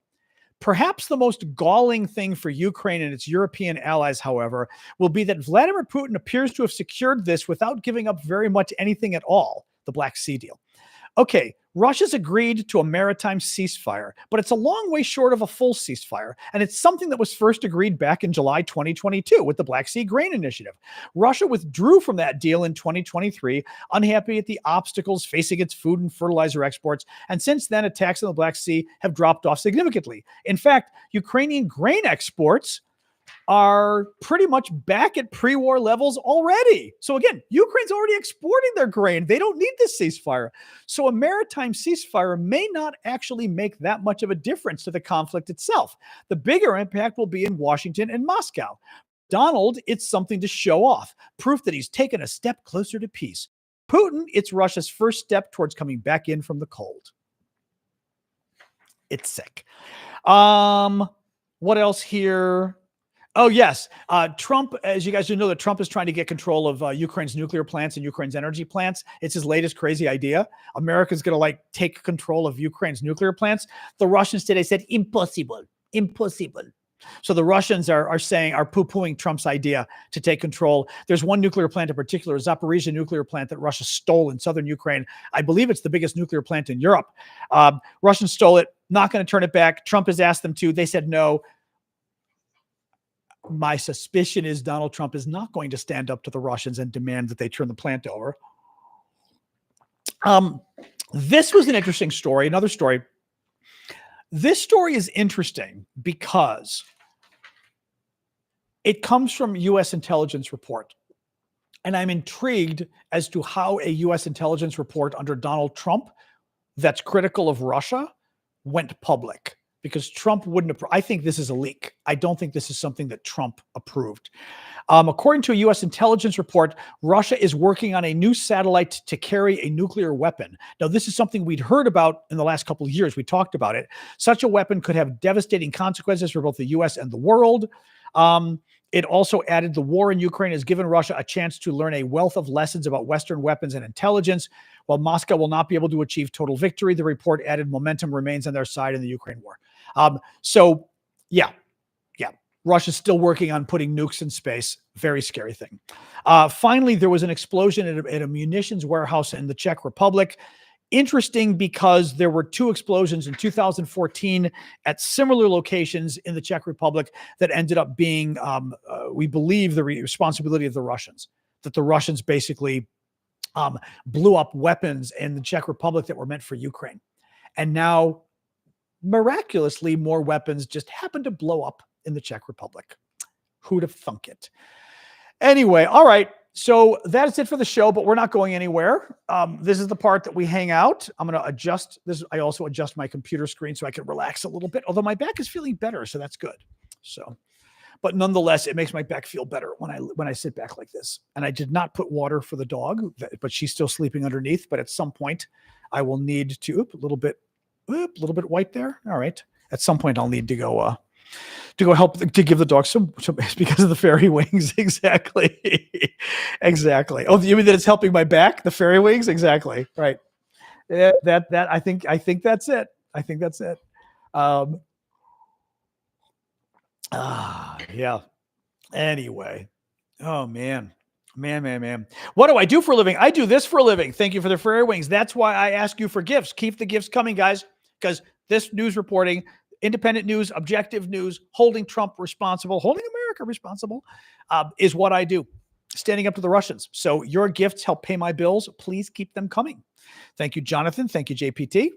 Perhaps the most galling thing for Ukraine and its European allies, however, will be that Vladimir Putin appears to have secured this without giving up very much anything at all, the Black Sea deal. Okay, Russia's agreed to a maritime ceasefire, but it's a long way short of a full ceasefire. And it's something that was first agreed back in July 2022 with the Black Sea Grain Initiative. Russia withdrew from that deal in 2023, unhappy at the obstacles facing its food and fertilizer exports. And since then, attacks on the Black Sea have dropped off significantly. In fact, Ukrainian grain exports are pretty much back at pre-war levels already. So again, Ukraine's already exporting their grain. They don't need this ceasefire. So a maritime ceasefire may not actually make that much of a difference to the conflict itself. The bigger impact will be in Washington and Moscow. Donald, it's something to show off, proof that he's taken a step closer to peace. Putin, it's Russia's first step towards coming back in from the cold. It's sick. What else here? Oh, yes. Trump, as you guys know, that Trump is trying to get control of Ukraine's nuclear plants and Ukraine's energy plants. It's his latest crazy idea. America's going to take control of Ukraine's nuclear plants. The Russians today said impossible, impossible. So the Russians are poo-pooing Trump's idea to take control. There's one nuclear plant in particular, a Zaporizhia nuclear plant that Russia stole in southern Ukraine. I believe it's the biggest nuclear plant in Europe. Russians stole it, not going to turn it back. Trump has asked them to. They said no. My suspicion is Donald Trump is not going to stand up to the Russians and demand that they turn the plant over. This was an interesting story. Another story. This story is interesting because it comes from U.S. intelligence report. And I'm intrigued as to how a U.S. intelligence report under Donald Trump that's critical of Russia went public. Because Trump wouldn't I think this is a leak. I don't think this is something that Trump approved. According to a U.S. intelligence report, Russia is working on a new satellite to carry a nuclear weapon. Now, this is something we'd heard about in the last couple of years. We talked about it. Such a weapon could have devastating consequences for both the U.S. and the world. It also added the war in Ukraine has given Russia a chance to learn a wealth of lessons about Western weapons and intelligence. While Moscow will not be able to achieve total victory, the report added momentum remains on their side in the Ukraine war. So, yeah, Russia's still working on putting nukes in space. Very scary thing. Finally, there was an explosion at a munitions warehouse in the Czech Republic. Interesting because there were two explosions in 2014 at similar locations in the Czech Republic that ended up being, we believe, the responsibility of the Russians. That the Russians basically blew up weapons in the Czech Republic that were meant for Ukraine. And now, miraculously, more weapons just happened to blow up in the Czech Republic. Who'd have thunk it? Anyway, all right. So that is it for the show, but we're not going anywhere. This is the part that we hang out. I'm going to adjust this. I also adjust my computer screen so I can relax a little bit, although my back is feeling better, so that's good. So, but nonetheless, it makes my back feel better when I sit back like this. And I did not put water for the dog, but she's still sleeping underneath. But at some point, I will need to a little bit white there. All right. At some point, I'll need to go help to give the dog some because of the fairy wings. Exactly. Exactly. Oh, you mean that it's helping my back? The fairy wings? Exactly. Right. That I think that's it. I think that's it. Yeah. Anyway. Oh man. Man. What do I do for a living? I do this for a living. Thank you for the fairy wings. That's why I ask you for gifts. Keep the gifts coming, guys, because this news reporting, independent news, objective news, holding Trump responsible, holding America responsible, is what I do. Standing up to the Russians. So your gifts help pay my bills. Please keep them coming. Thank you, Jonathan. Thank you, JPT.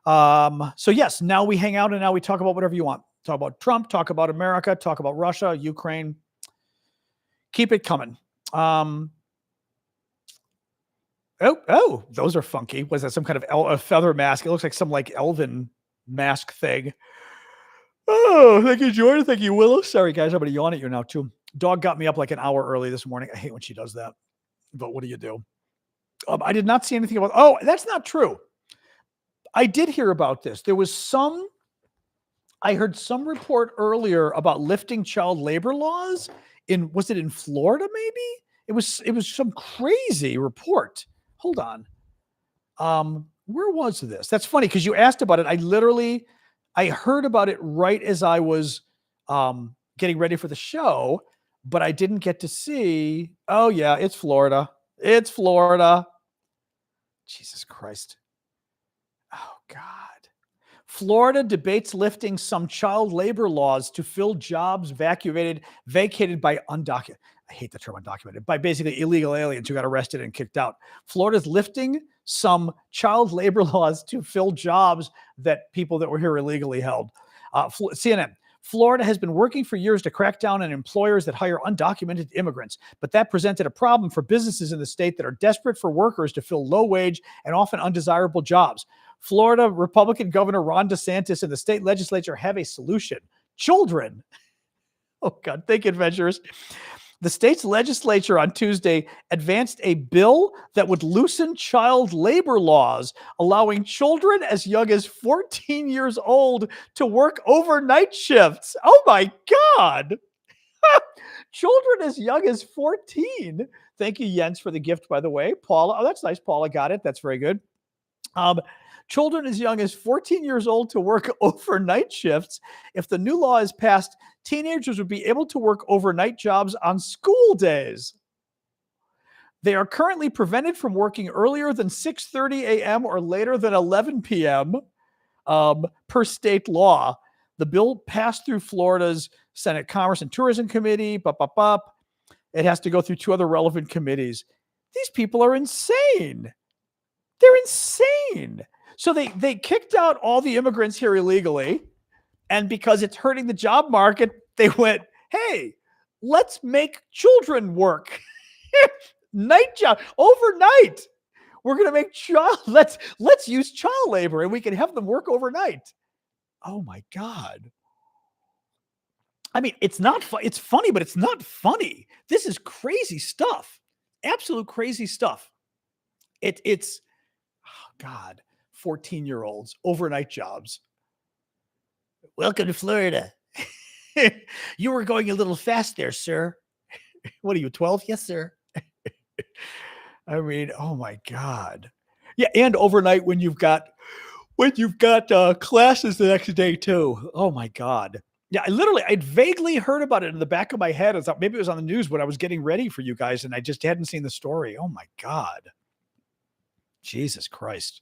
So yes, now we hang out and now we talk about whatever you want. Talk about Trump, talk about America, talk about Russia, Ukraine. Keep it coming. Oh, those are funky. Was that some kind of a feather mask? It looks like some like elven mask thing. Oh, thank you, Jordan. Thank you, Willow. Sorry, guys. I'm going to yawn at you now, too. Dog got me up like an hour early this morning. I hate when she does that. But what do you do? I did not see anything about... Oh, that's not true. I did hear about this. There was I heard some report earlier about lifting child labor laws was it in Florida, maybe? It was some crazy report. Hold on. Where was this? That's funny because you asked about it. I heard about it right as I was getting ready for the show, but I didn't get to see. Oh yeah, it's Florida. It's Florida. Jesus Christ. Oh, God. Florida debates lifting some child labor laws to fill jobs vacated by undocumented. I hate the term undocumented, by basically illegal aliens who got arrested and kicked out. Florida's lifting some child labor laws to fill jobs that people that were here illegally held. CNN. Florida has been working for years to crack down on employers that hire undocumented immigrants, but that presented a problem for businesses in the state that are desperate for workers to fill low-wage and often undesirable jobs. Florida Republican Governor Ron DeSantis and the state legislature have a solution. Children. Oh, God, think adventurers. The state's legislature on Tuesday advanced a bill that would loosen child labor laws, allowing children as young as 14 years old to work overnight shifts. Oh, my God. Children as young as 14. Thank you, Jens, for the gift, by the way. Paula. Oh, that's nice. Paula got it. That's very good. Children as young as 14 years old to work overnight shifts. If the new law is passed, teenagers would be able to work overnight jobs on school days. They are currently prevented from working earlier than 6:30 a.m. or later than 11 p.m. Per state law. The bill passed through Florida's Senate Commerce and Tourism Committee. It has to go through two other relevant committees. These people are insane. They're insane. So they kicked out all the immigrants here illegally. And because it's hurting the job market, they went, hey, let's make children work. Night job, overnight. We're going to make let's use child labor and we can have them work overnight. Oh my God. I mean, it's not it's funny, but it's not funny. This is crazy stuff. Absolute crazy stuff. It's oh God, 14-year-olds, overnight jobs. Welcome to Florida. You were going a little fast there, sir. What are you, 12? Yes, sir. I mean, oh my God. Yeah, and overnight when you've got classes the next day too. Oh my God. Yeah, I'd vaguely heard about it in the back of my head. I thought maybe it was on the news when I was getting ready for you guys and I just hadn't seen the story. Oh my God. Jesus Christ.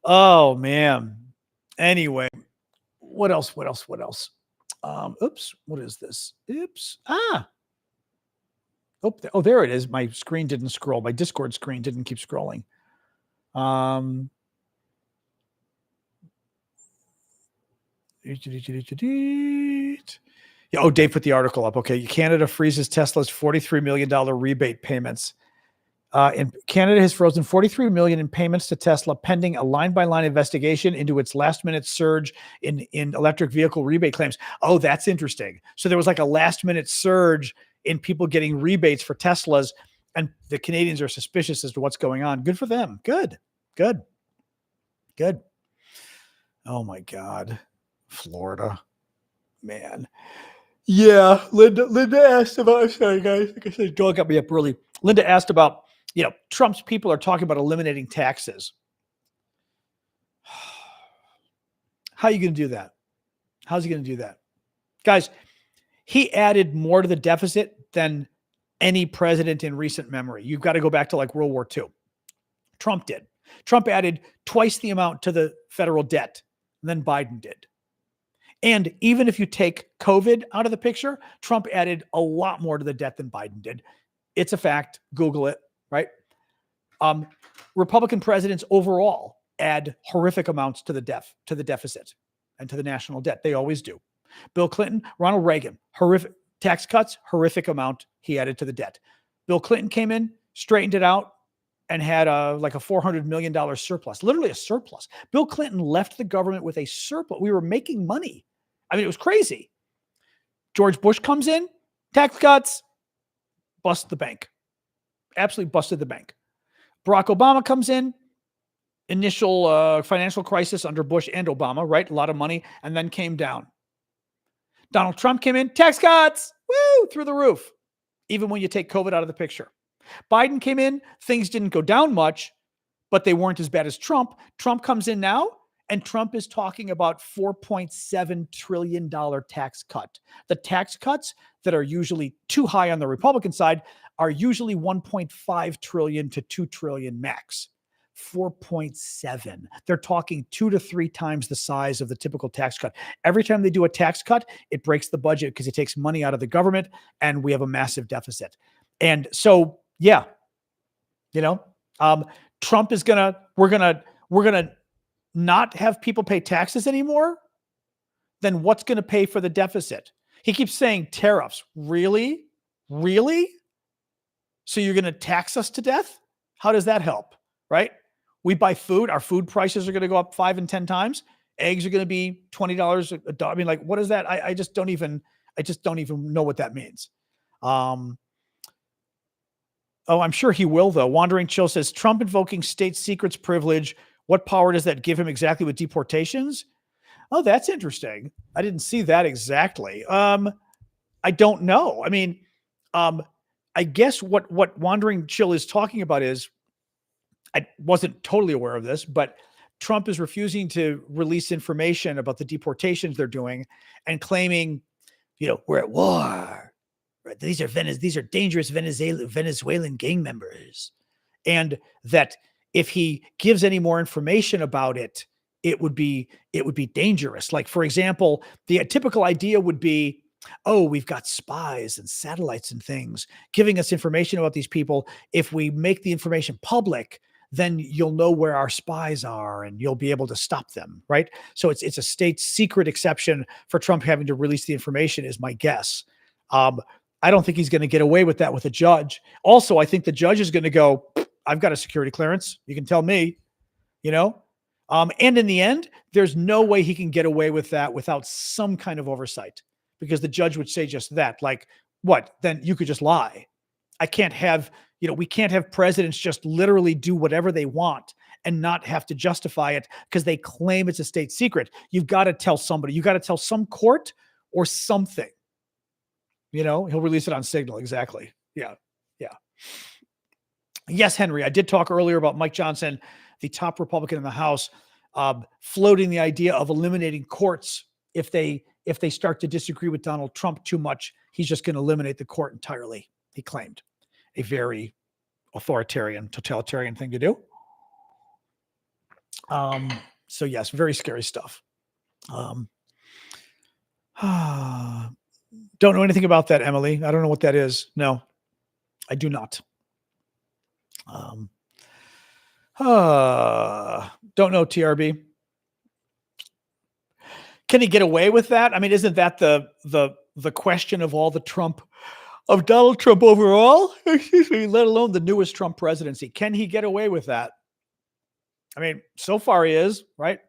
Oh man. Anyway, what else? Oops. What is this? Oops. Oh, there it is. My screen didn't scroll. My Discord screen didn't keep scrolling. Yeah. Oh, Dave put the article up. Okay. Canada freezes Tesla's $43 million rebate payments. And Canada has frozen $43 million in payments to Tesla pending a line-by-line investigation into its last-minute surge in electric vehicle rebate claims. Oh, that's interesting. So there was like a last-minute surge in people getting rebates for Teslas, and the Canadians are suspicious as to what's going on. Good for them. Good. Oh my God. Florida. Man. Yeah. Linda asked about, sorry guys, like I said, Joel got me up early. Linda asked about, Trump's people are talking about eliminating taxes. How are you going to do that? How's he going to do that? Guys, he added more to the deficit than any president in recent memory. You've got to go back to like World War II. Trump did. Trump added twice the amount to the federal debt than Biden did. And even if you take COVID out of the picture, Trump added a lot more to the debt than Biden did. It's a fact. Google it, right? Republican presidents overall add horrific amounts to the deficit and to the national debt. They always do. Bill Clinton, Ronald Reagan, horrific tax cuts, horrific amount he added to the debt. Bill Clinton came in, straightened it out, and had a $400 million surplus, literally a surplus. Bill Clinton left the government with a surplus. We were making money. I mean, it was crazy. George Bush comes in, tax cuts, bust the bank. Absolutely busted the bank. Barack Obama comes in, initial financial crisis under Bush and Obama, right? A lot of money, and then came down. Donald Trump came in, tax cuts, woo, through the roof, even when you take COVID out of the picture. Biden came in, things didn't go down much, but they weren't as bad as Trump. Trump comes in now, and Trump is talking about $4.7 trillion tax cut. The tax cuts that are usually too high on the Republican side are usually $1.5 trillion to $2 trillion max. 4.7. They're talking 2 to 3 times the size of the typical tax cut. Every time they do a tax cut, it breaks the budget because it takes money out of the government, and we have a massive deficit. And so, yeah, Trump is we're gonna not have people pay taxes anymore. Then what's going to pay for the deficit? He keeps saying tariffs. Really? Really? So you're going to tax us to death? How does that help? Right? We buy food. Our food prices are going to go up 5 and 10 times. Eggs are going to be $20 a dollar. I mean, like, what is that? I just don't even know what that means. Oh, I'm sure he will, though. Wandering Chill says, Trump invoking state secrets privilege. What power does that give him exactly with deportations? Oh, that's interesting. I didn't see that exactly. I don't know. I mean, I guess what Wandering Chill is talking about is, I wasn't totally aware of this, but Trump is refusing to release information about the deportations they're doing and claiming, we're at war. Right? These are dangerous Venezuelan gang members. And that if he gives any more information about it, it would be dangerous. Like, for example, the typical idea would be, oh, we've got spies and satellites and things giving us information about these people. If we make the information public, then you'll know where our spies are and you'll be able to stop them, right? So it's a state secret exception for Trump having to release the information, is my guess. I don't think he's going to get away with that with a judge. Also, I think the judge is going to go, I've got a security clearance. You can tell me, and in the end, there's no way he can get away with that without some kind of oversight, because the judge would say just that. Like, what? Then you could just lie. I can't have, we can't have presidents just literally do whatever they want and not have to justify it because they claim it's a state secret. You've got to tell somebody. You got to tell some court or something. He'll release it on Signal. Exactly. Yeah. Yeah. Yes, Henry, I did talk earlier about Mike Johnson, the top Republican in the House, floating the idea of eliminating courts if they start to disagree with Donald Trump too much. He's just going to eliminate the court entirely, he claimed. A very authoritarian, totalitarian thing to do. So yes, very scary stuff. Don't know anything about that, Emily. I don't know what that is. No, I do not. Don't know, TRB. Can he get away with that? I mean, isn't that the question of all the Trump, of Donald Trump overall? Excuse me, let alone the newest Trump presidency. Can he get away with that? I mean, so far he is, right?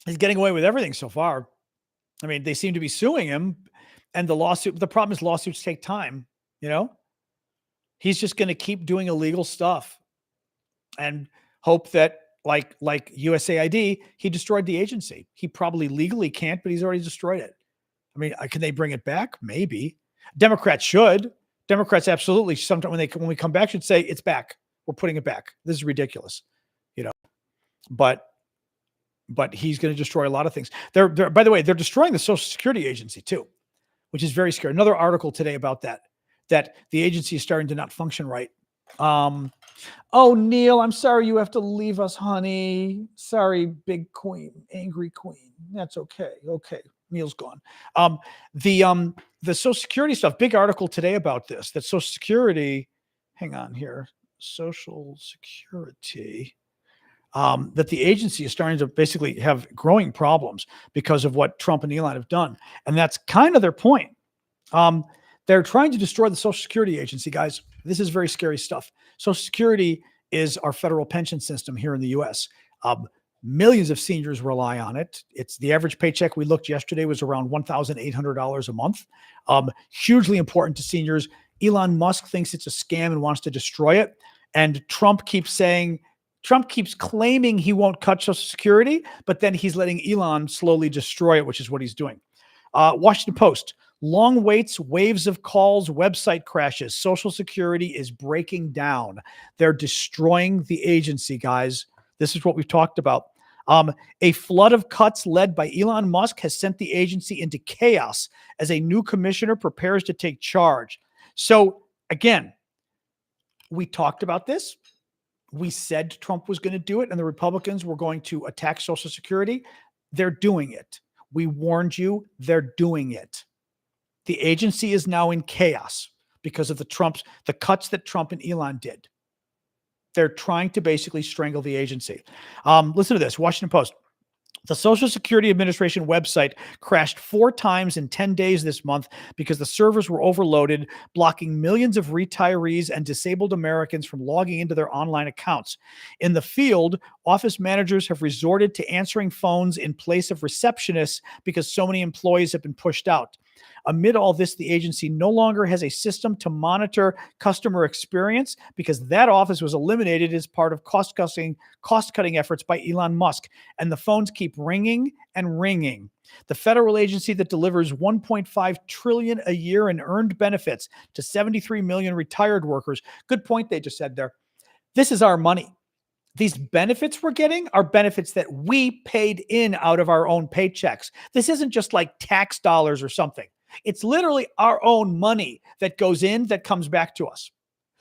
He's getting away with everything so far. I mean, they seem to be suing him, and the problem is lawsuits take time, He's just going to keep doing illegal stuff and hope that, like USAID, he destroyed the agency. He probably legally can't, but he's already destroyed it. I mean, can they bring it back? Maybe. Democrats should. Democrats absolutely, sometime when we come back, should say, it's back. We're putting it back. This is ridiculous, But he's going to destroy a lot of things. They're by the way, they're destroying the Social Security agency too, which is very scary. Another article today about that the agency is starting to not function right. Oh, Neil, I'm sorry you have to leave us, honey. Sorry, big queen, angry queen. That's okay. Okay. Neil's gone. The Social Security stuff, big article today about this, that Social Security, hang on here, Social Security, that the agency is starting to basically have growing problems because of what Trump and Elon have done. And that's kind of their point. They're trying to destroy the Social Security agency, guys. This is very scary stuff. Social Security is our federal pension system here in the U.S. Millions of seniors rely on it. It's the average paycheck we looked yesterday was around $1,800 a month. Hugely important to seniors. Elon Musk thinks it's a scam and wants to destroy it. And Trump keeps claiming he won't cut Social Security, but then he's letting Elon slowly destroy it, which is what he's doing. Washington Post, long waits, waves of calls, website crashes. Social Security is breaking down. They're destroying the agency, guys. This is what we've talked about. A flood of cuts led by Elon Musk has sent the agency into chaos as a new commissioner prepares to take charge. So again, we talked about this. We said Trump was going to do it and the Republicans were going to attack Social Security. They're doing it. We warned you, they're doing it. The agency is now in chaos because of the cuts that Trump and Elon did. They're trying to basically strangle the agency. Listen to this, Washington Post. The Social Security Administration website crashed 4 times in 10 days this month because the servers were overloaded, blocking millions of retirees and disabled Americans from logging into their online accounts. In the field, office managers have resorted to answering phones in place of receptionists because so many employees have been pushed out. Amid all this, the agency no longer has a system to monitor customer experience because that office was eliminated as part of cost-cutting efforts by Elon Musk, and the phones keep ringing and ringing. The federal agency that delivers $1.5 trillion a year in earned benefits to 73 million retired workers. Good point they just said there. This is our money. These benefits we're getting are benefits that we paid in out of our own paychecks. This isn't just like tax dollars or something. It's literally our own money that goes in that comes back to us.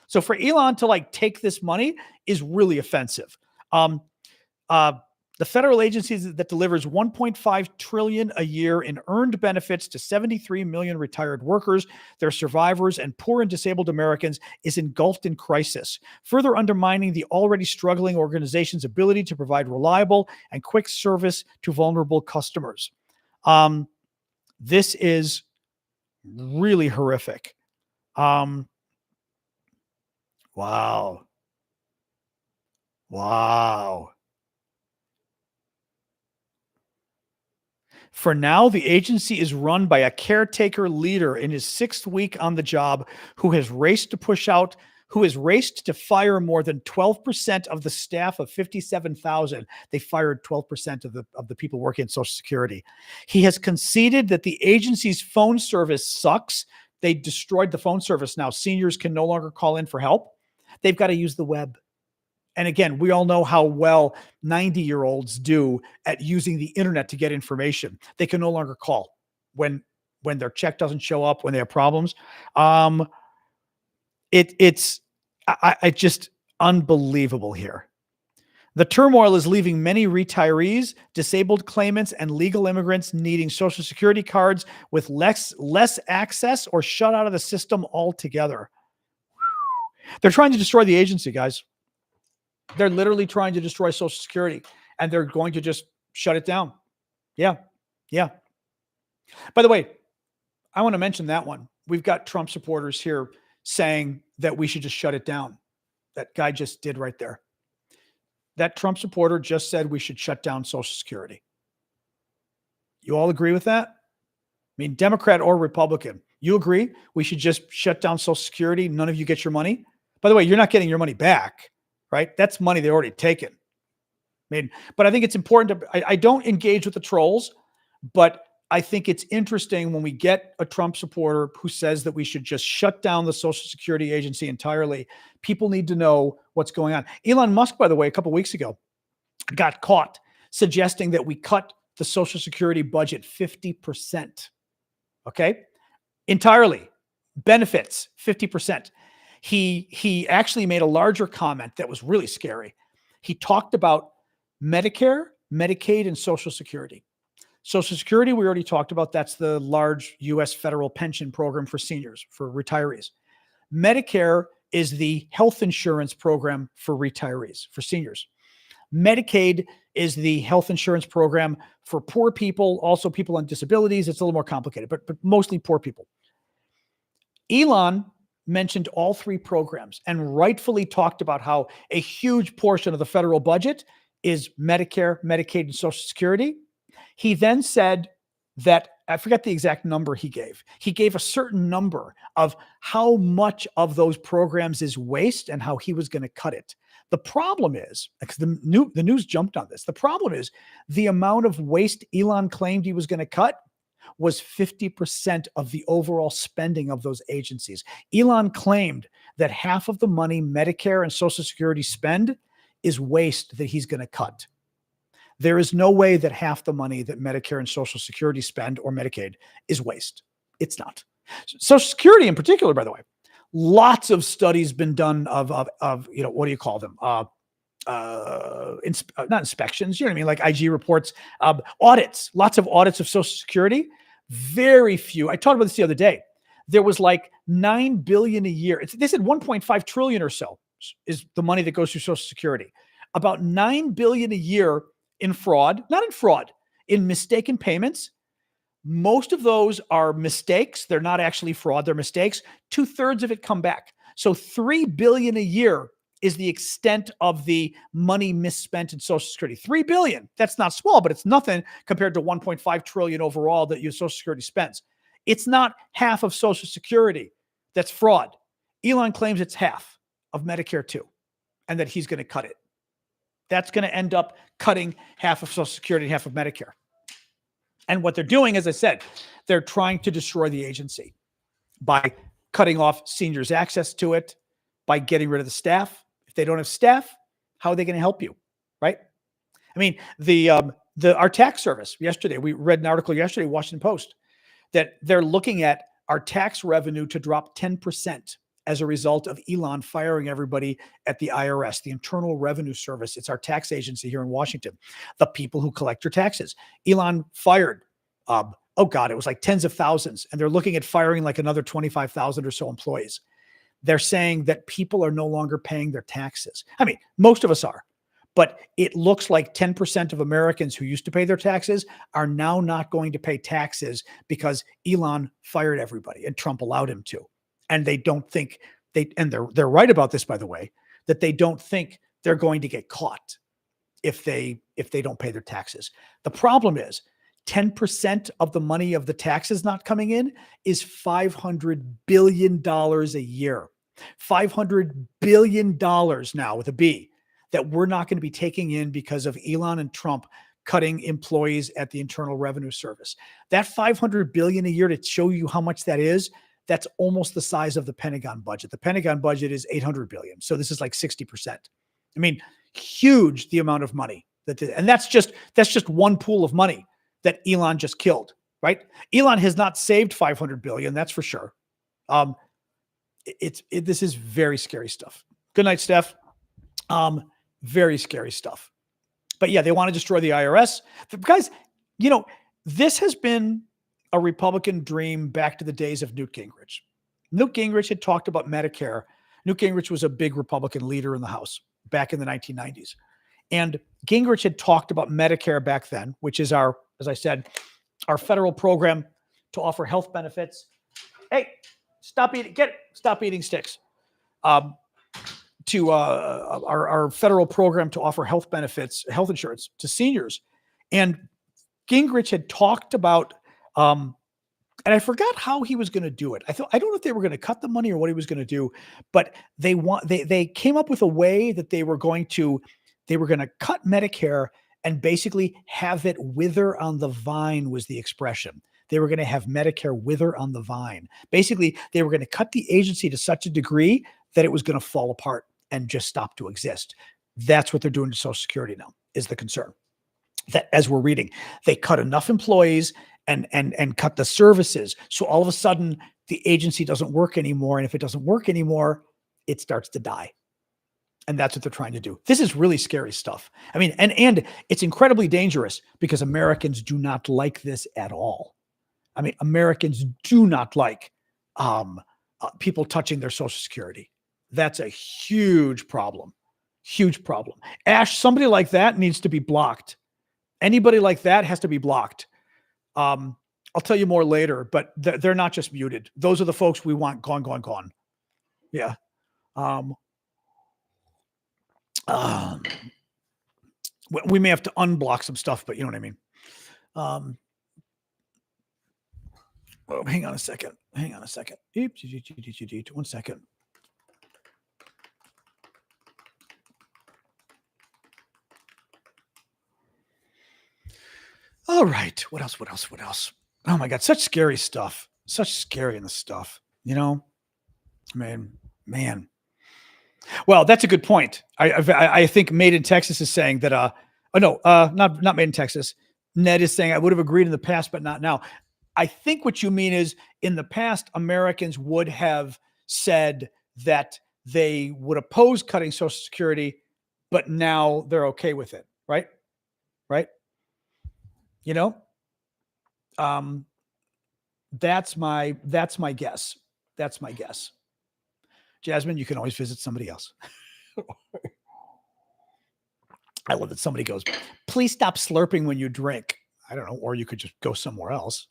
So for Elon to take this money is really offensive. The federal agency that delivers $1.5 trillion a year in earned benefits to 73 million retired workers, their survivors, and poor and disabled Americans is engulfed in crisis, further undermining the already struggling organization's ability to provide reliable and quick service to vulnerable customers. This is really horrific. Wow. For now, the agency is run by a caretaker leader in his 6th week on the job who has raced to fire more than 12% of the staff of 57,000. They fired 12% of the people working at Social Security. He has conceded that the agency's phone service sucks. They destroyed the phone service now. Seniors can no longer call in for help. They've got to use the web. And again, we all know how well 90-year-olds do at using the internet to get information. They can no longer call when their check doesn't show up, when they have problems. It's just unbelievable here. The turmoil is leaving many retirees, disabled claimants, and legal immigrants needing Social Security cards with less access or shut out of the system altogether. They're trying to destroy the agency, guys. They're literally trying to destroy Social Security, and they're going to just shut it down. Yeah. By the way, I want to mention that one. We've got Trump supporters here saying that we should just shut it down. That guy just did right there. That Trump supporter just said we should shut down Social Security. You all agree with that? I mean, Democrat or Republican, you agree we should just shut down Social Security? None of you get your money? By the way, you're not getting your money back. Right? That's money they already taken. But I think it's important I don't engage with the trolls, but I think it's interesting when we get a Trump supporter who says that we should just shut down the Social Security agency entirely. People need to know what's going on. Elon Musk, by the way, a couple of weeks ago, got caught suggesting that we cut the Social Security budget 50%. Okay? Entirely. Benefits, 50%. He actually made a larger comment that was really scary. He talked about Medicare, Medicaid, and Social Security. Social Security, we already talked about. That's the large U.S. federal pension program for seniors, for retirees. Medicare is the health insurance program for retirees, for seniors. Medicaid is the health insurance program for poor people, also people on disabilities. It's a little more complicated, but mostly poor people. Elon mentioned all 3 programs and rightfully talked about how a huge portion of the federal budget is Medicare, Medicaid, and Social Security. He then said that, I forget the exact number he gave. He gave a certain number of how much of those programs is waste and how he was going to cut it. The problem is, because the news jumped on this, the problem is the amount of waste Elon claimed he was going to cut was 50% of the overall spending of those agencies. Elon claimed that half of the money Medicare and Social Security spend is waste that he's going to cut. There is no way that half the money that Medicare and Social Security spend, or Medicaid, is waste. It's not. Social Security in particular, by the way, lots of studies been done of what do you call them? not inspections, you know what I mean? Like IG reports, audits, lots of audits of Social Security. Very few. I talked about this the other day. There was like 9 billion a year. They said 1.5 trillion or so is the money that goes through Social Security. About 9 billion a year in fraud, not in fraud, in mistaken payments. Most of those are mistakes. They're not actually fraud. They're mistakes. 2/3 of it come back. So 3 billion a year is the extent of the money misspent in Social Security. 3 billion. That's not small, but it's nothing compared to 1.5 trillion overall that your Social Security spends. It's not half of Social Security that's fraud. Elon claims it's half of Medicare too, and that he's going to cut it. That's going to end up cutting half of Social Security and half of Medicare. And what they're doing, as I said, they're trying to destroy the agency by cutting off seniors' access to it, by getting rid of the staff. If they don't have staff, how are they going to help you, right? I mean, our tax service yesterday, we read an article yesterday, Washington Post, that they're looking at our tax revenue to drop 10% as a result of Elon firing everybody at the IRS, the Internal Revenue Service. It's our tax agency here in Washington, the people who collect your taxes. Elon fired, it was like tens of thousands, and they're looking at firing like another 25,000 or so employees. They're saying that people are no longer paying their taxes. I mean, most of us are, but it looks like 10% of Americans who used to pay their taxes are now not going to pay taxes because Elon fired everybody and Trump allowed him to. And they don't think they're right about this, by the way, that they don't think they're going to get caught if they don't pay their taxes. The problem is 10% of the money of the taxes not coming in is $500 billion a year. $500 billion now with a B that we're not going to be taking in because of Elon and Trump cutting employees at the Internal Revenue Service. That $500 billion a year, to show you how much that is, that's almost the size of the Pentagon budget. The Pentagon budget is $800 billion. So this is like 60%. I mean, huge, the amount of money and that's just one pool of money that Elon just killed, right? Elon has not saved $500 billion. That's for sure. This is very scary stuff. Good night, Steph. Very scary stuff. But yeah, they want to destroy the IRS. Guys, this has been a Republican dream back to the days of Newt Gingrich. Newt Gingrich had talked about Medicare. Newt Gingrich was a big Republican leader in the House back in the 1990s. And Gingrich had talked about Medicare back then, which is as I said, our federal program to offer health benefits. Hey, stop eating sticks. To our federal program to offer health benefits, health insurance to seniors. And Gingrich had talked about, and I forgot how he was going to do it. I don't know if they were going to cut the money or what he was going to do, but they came up with a way that they were going to cut Medicare and basically have it wither on the vine, was the expression. They were going to have Medicare wither on the vine. Basically, they were going to cut the agency to such a degree that it was going to fall apart and just stop to exist. That's what they're doing to Social Security now, is the concern. That, as we're reading, they cut enough employees and cut the services. So all of a sudden, the agency doesn't work anymore. And if it doesn't work anymore, it starts to die. And that's what they're trying to do. This is really scary stuff. I mean, and it's incredibly dangerous because Americans do not like this at all. I mean, Americans do not like people touching their Social Security. That's a huge problem. Huge problem. Ash, somebody like that needs to be blocked. Anybody like that has to be blocked. I'll tell you more later, but they're not just muted. Those are the folks we want gone. Yeah. We may have to unblock some stuff, but you know what I mean? Hang on a second. 1 second. All right. What else? Oh my God. Such scary stuff. Such scary in the stuff, man. Well, that's a good point. I think Made in Texas is saying that, not Made in Texas. Ned is saying I would have agreed in the past, but not now. I think what you mean is in the past, Americans would have said that they would oppose cutting Social Security but now they're okay with it, right? Right? You know, um, that's my guess. That's my guess. Jasmine, you can always visit somebody else. I love that somebody goes, please stop slurping when you drink. I don't know, or you could just go somewhere else.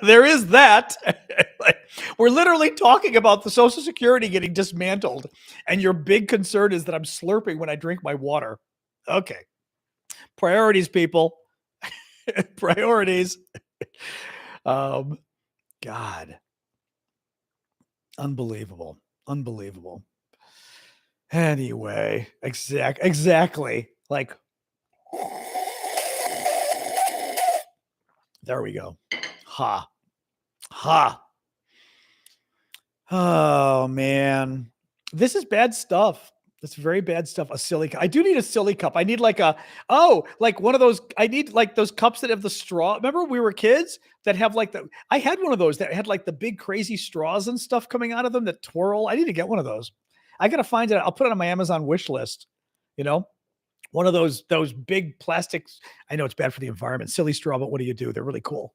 There is that. Like, we're literally talking about the Social Security getting dismantled, and your big concern is that I'm slurping when I drink my water. Okay. Priorities, people. Priorities. God. Unbelievable. Unbelievable. Anyway, exactly. Like, there we go. Ha. Ha. Oh, man. This is bad stuff. It's very bad stuff. A silly cup. I do need a silly cup. I need like like one of those. I need like those cups that have the straw. Remember we were kids that have like I had one of those that had like the big crazy straws and stuff coming out of them that twirl. I need to get one of those. I got to find it. I'll put it on my Amazon wish list. You know, one of those big plastics. I know it's bad for the environment. Silly straw, but what do? They're really cool.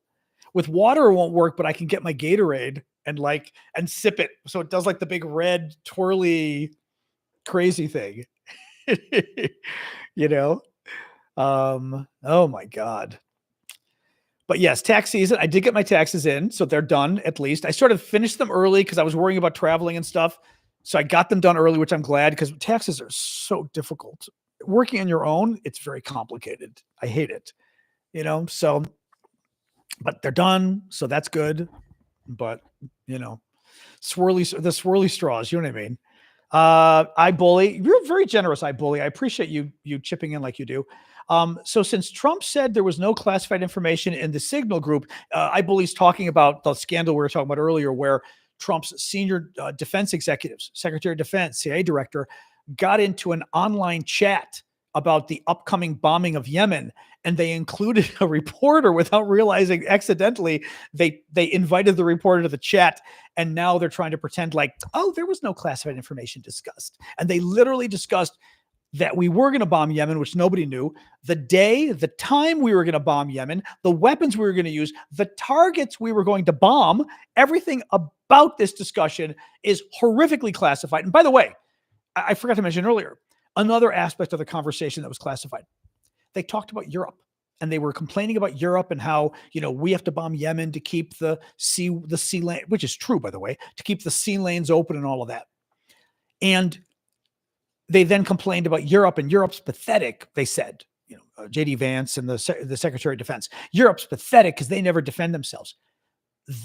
With water, it won't work, but I can get my Gatorade and sip it. So it does like the big red twirly crazy thing. You know? Oh my God. But yes, tax season. I did get my taxes in, so they're done at least. I sort of finished them early because I was worrying about traveling and stuff. So I got them done early, which I'm glad because taxes are so difficult. Working on your own, it's very complicated. I hate it. So but they're done, so that's good. But the swirly straws, you know what I mean? I bully. You're very generous, I bully. I appreciate you chipping in like you do. So since Trump said there was no classified information in the Signal group, I bully's talking about the scandal we were talking about earlier, where Trump's senior defense executives, Secretary of Defense, CIA director, got into an online chat about the upcoming bombing of Yemen, and they included a reporter without realizing accidentally they invited the reporter to the chat, and now they're trying to pretend like, oh, there was no classified information discussed. And they literally discussed that we were going to bomb Yemen, which nobody knew, the day, the time we were going to bomb Yemen, the weapons we were going to use, the targets we were going to bomb. Everything about this discussion is horrifically classified. And by the way, I forgot to mention earlier, another aspect of the conversation that was classified. They talked about Europe, and they were complaining about Europe and how, we have to bomb Yemen to keep the sea lane, which is true, by the way, to keep the sea lanes open and all of that. And they then complained about Europe, and Europe's pathetic. They said, J.D. Vance and the Secretary of Defense, Europe's pathetic because they never defend themselves.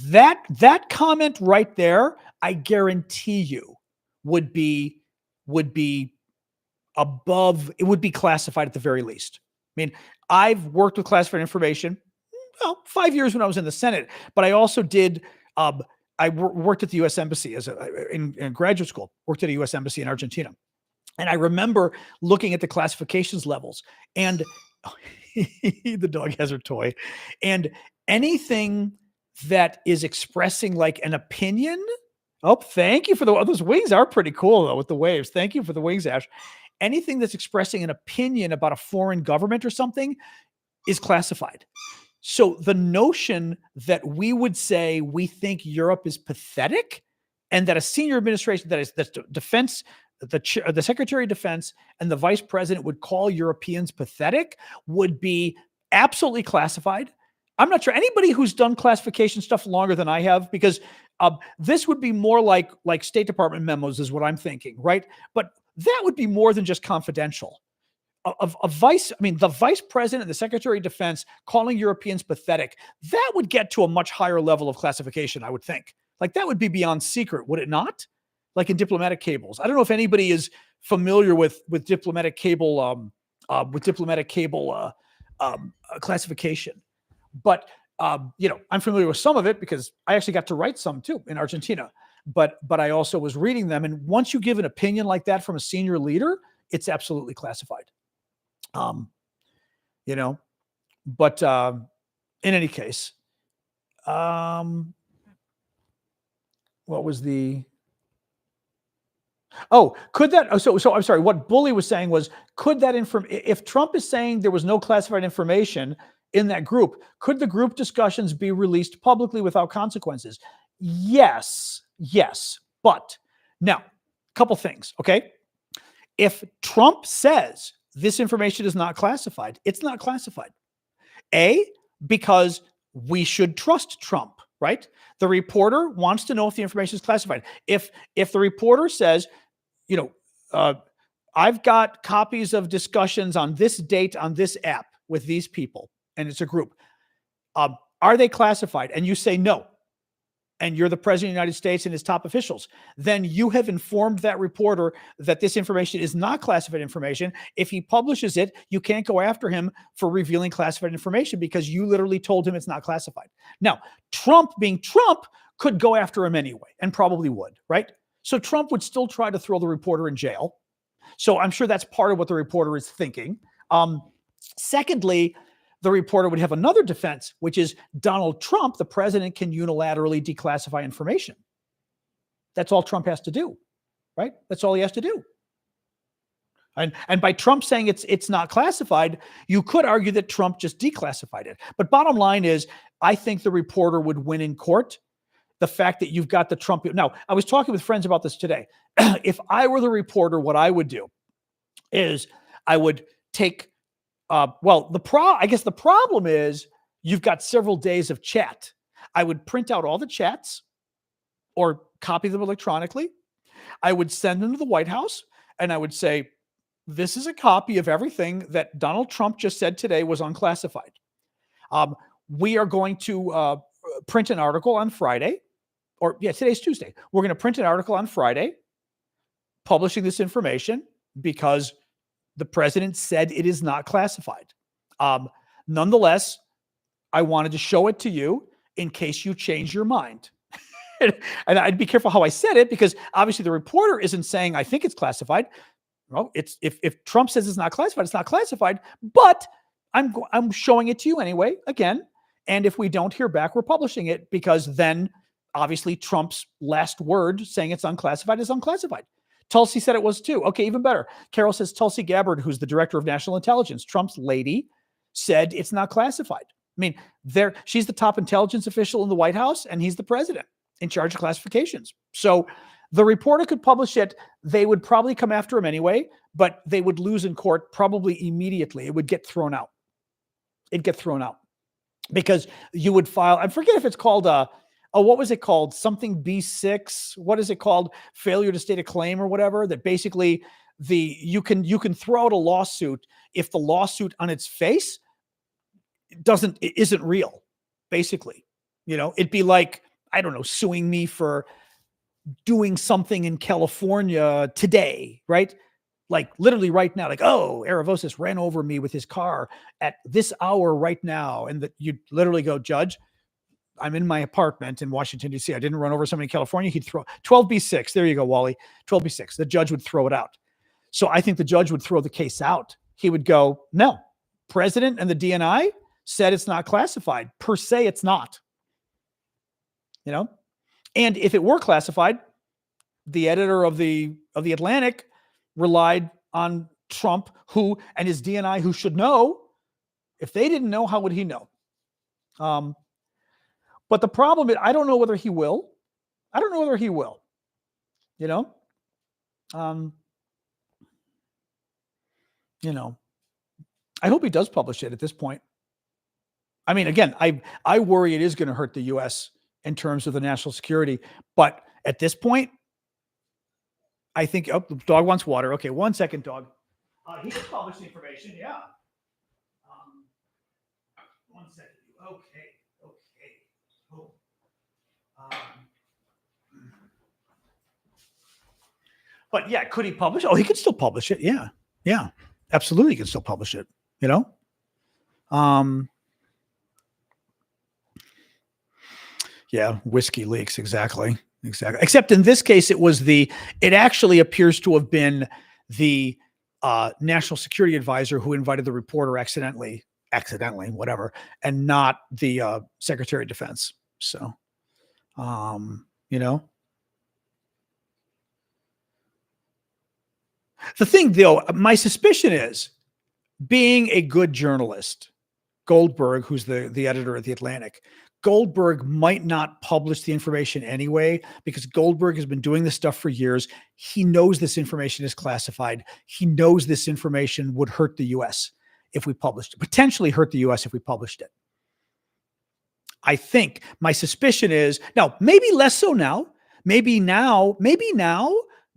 That comment right there, I guarantee you, would be above. It would be classified at the very least. I mean, I've worked with classified information, 5 years when I was in the Senate, but I also did. I worked at the U.S. Embassy in graduate school. Worked at a U.S. Embassy in Argentina, and I remember looking at the classifications levels. And the dog has her toy, and anything that is expressing like an opinion. Oh, thank you for those wings are pretty cool though with the waves. Thank you for the wings, Ash. Anything that's expressing an opinion about a foreign government or something is classified. So the notion that we would say we think Europe is pathetic, and that a senior administration that's defense, the Secretary of Defense and the Vice President would call Europeans pathetic, would be absolutely classified. I'm not sure anybody who's done classification stuff longer than I have, because this would be more like State Department memos is what I'm thinking, right? But that would be more than just confidential. The Vice President and the Secretary of Defense calling Europeans pathetic, that would get to a much higher level of classification, I would think. Like that would be beyond secret, would it not? Like in diplomatic cables. I don't know if anybody is familiar with diplomatic cable classification, but I'm familiar with some of it because I actually got to write some too in Argentina. But I also was reading them, and once you give an opinion like that from a senior leader, it's absolutely classified. But in any case, what was the Oh, could that? Oh, so I'm sorry. What Bully was saying was, could that if Trump is saying there was no classified information in that group, could the group discussions be released publicly without consequences? Yes, yes. But now, a couple things. Okay, if Trump says this information is not classified, it's not classified. Because we should trust Trump, right? The reporter wants to know if the information is classified. If the reporter says, you know, I've got copies of discussions on this date on this app with these people, and it's a group. Are they classified? And you say no, and you're the president of the United States and his top officials, then you have informed that reporter that this information is not classified information. If he publishes it, you can't go after him for revealing classified information because you literally told him it's not classified. Now, Trump being Trump could go after him anyway and probably would, right? So Trump would still try to throw the reporter in jail. So I'm sure that's part of what the reporter is thinking. Secondly, the reporter would have another defense, which is Donald Trump, the president, can unilaterally declassify information. That's all Trump has to do, right? That's all he has to do. And by Trump saying it's not classified, you could argue that Trump just declassified it. But bottom line is, I think the reporter would win in court. The fact that you've got the Trump. Now, I was talking with friends about this today. If I were the reporter, what I would do is I would take I guess the problem is you've got several days of chat. I would print out all the chats or copy them electronically. I would send them to the White House and I would say, this is a copy of everything that Donald Trump just said today was unclassified. We are going to print an article on Friday, today's Tuesday. We're going to print an article on Friday publishing this information because the president said it is not classified. Nonetheless, I wanted to show it to you in case you change your mind. And I'd be careful how I said it because obviously the reporter isn't saying, I think it's classified. Well, it's if Trump says it's not classified, it's not classified, but I'm showing it to you anyway, again. And if we don't hear back, we're publishing it because then obviously Trump's last word saying it's unclassified is unclassified. Tulsi said it was too. Okay, even better. Carol says Tulsi Gabbard, who's the director of national intelligence, Trump's lady, said it's not classified. I mean, she's the top intelligence official in the White House, and he's the president in charge of classifications. So the reporter could publish it. They would probably come after him anyway, but they would lose in court probably immediately. It would get thrown out. It'd get thrown out because you would file, I forget if it's called what was it called? Something B6. What is it called? Failure to state a claim or whatever. That basically you can throw out a lawsuit if the lawsuit on its face isn't real. Basically, it'd be like, I don't know, suing me for doing something in California today, right? Like literally right now, like, oh, Aravosis ran over me with his car at this hour right now, and that you literally go, Judge, I'm in my apartment in Washington, D.C. I didn't run over somebody in California. He'd throw 12B6. There you go, Wally. 12B6. The judge would throw it out. So I think the judge would throw the case out. He would go, no, president and the DNI said it's not classified. Per se, it's not. And if it were classified, the editor of the Atlantic relied on Trump, and his DNI, who should know. If they didn't know, how would he know? But the problem is, I don't know whether he will. I hope he does publish it at this point. I mean, again, I worry it is going to hurt the U.S. in terms of the national security. But at this point, I think, the dog wants water. Okay, 1 second, dog. He just published the information, yeah. 1 second. Okay. Cool. But yeah, could he publish? Oh, he could still publish it. Yeah, absolutely, he can still publish it. Yeah, whiskey leaks, exactly. Except in this case, it actually appears to have been the national security advisor who invited the reporter accidentally, whatever, and not the Secretary of Defense. So, The thing, though, my suspicion is, being a good journalist, Goldberg, who's the editor of The Atlantic, Goldberg might not publish the information anyway, because Goldberg has been doing this stuff for years. He knows this information is classified. He knows this information would hurt the US if we published it, potentially hurt the US if we published it. I think my suspicion is, now, maybe less so now, maybe now,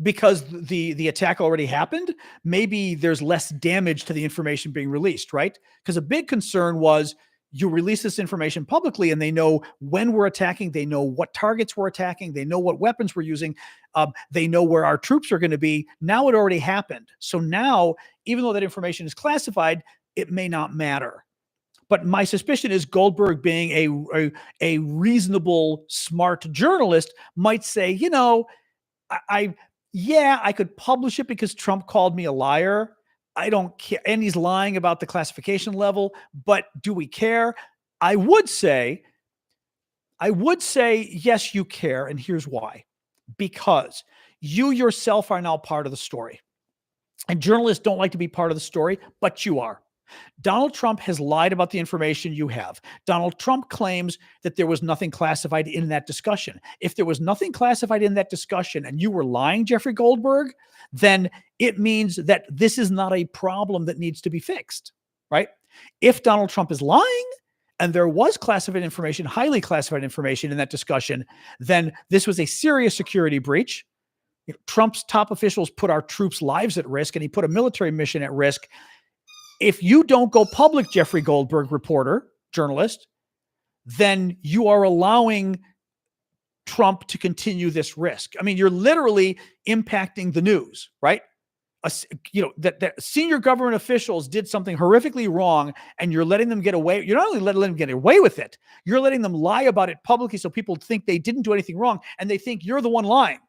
because the attack already happened, maybe there's less damage to the information being released, right? Because a big concern was, you release this information publicly and they know when we're attacking, they know what targets we're attacking, they know what weapons we're using, they know where our troops are going to be. Now it already happened. So now, even though that information is classified, it may not matter. But my suspicion is, Goldberg, being a reasonable, smart journalist, might say, I could publish it because Trump called me a liar. I don't care. And he's lying about the classification level, but do we care? I would say, yes, you care. And here's why. Because you yourself are now part of the story. And journalists don't like to be part of the story, but you are. Donald Trump has lied about the information you have. Donald Trump claims that there was nothing classified in that discussion. If there was nothing classified in that discussion and you were lying, Jeffrey Goldberg, then it means that this is not a problem that needs to be fixed, right? If Donald Trump is lying and there was classified information, highly classified information in that discussion, then this was a serious security breach. Trump's top officials put our troops' lives at risk, and he put a military mission at risk. If you don't go public, Jeffrey Goldberg, reporter, journalist, then you are allowing Trump to continue this risk. I mean, you're literally impacting the news, right? That senior government officials did something horrifically wrong, and you're letting them get away. You're not only letting them get away with it, you're letting them lie about it publicly so people think they didn't do anything wrong, and they think you're the one lying.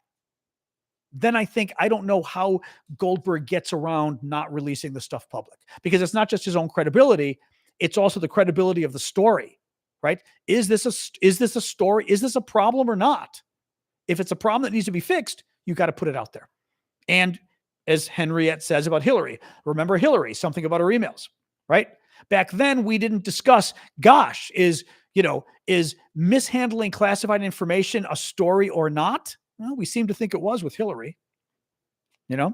Then I don't know how Goldberg gets around not releasing the stuff public, because it's not just his own credibility, it's also the credibility of the story, right? Is this a story? Is this a problem or not? If it's a problem that needs to be fixed, you got to put it out there. And as Henriette says about Hillary, remember Hillary, something about her emails, right? Back then we didn't discuss, is mishandling classified information a story or not? Well, we seem to think it was with Hillary. I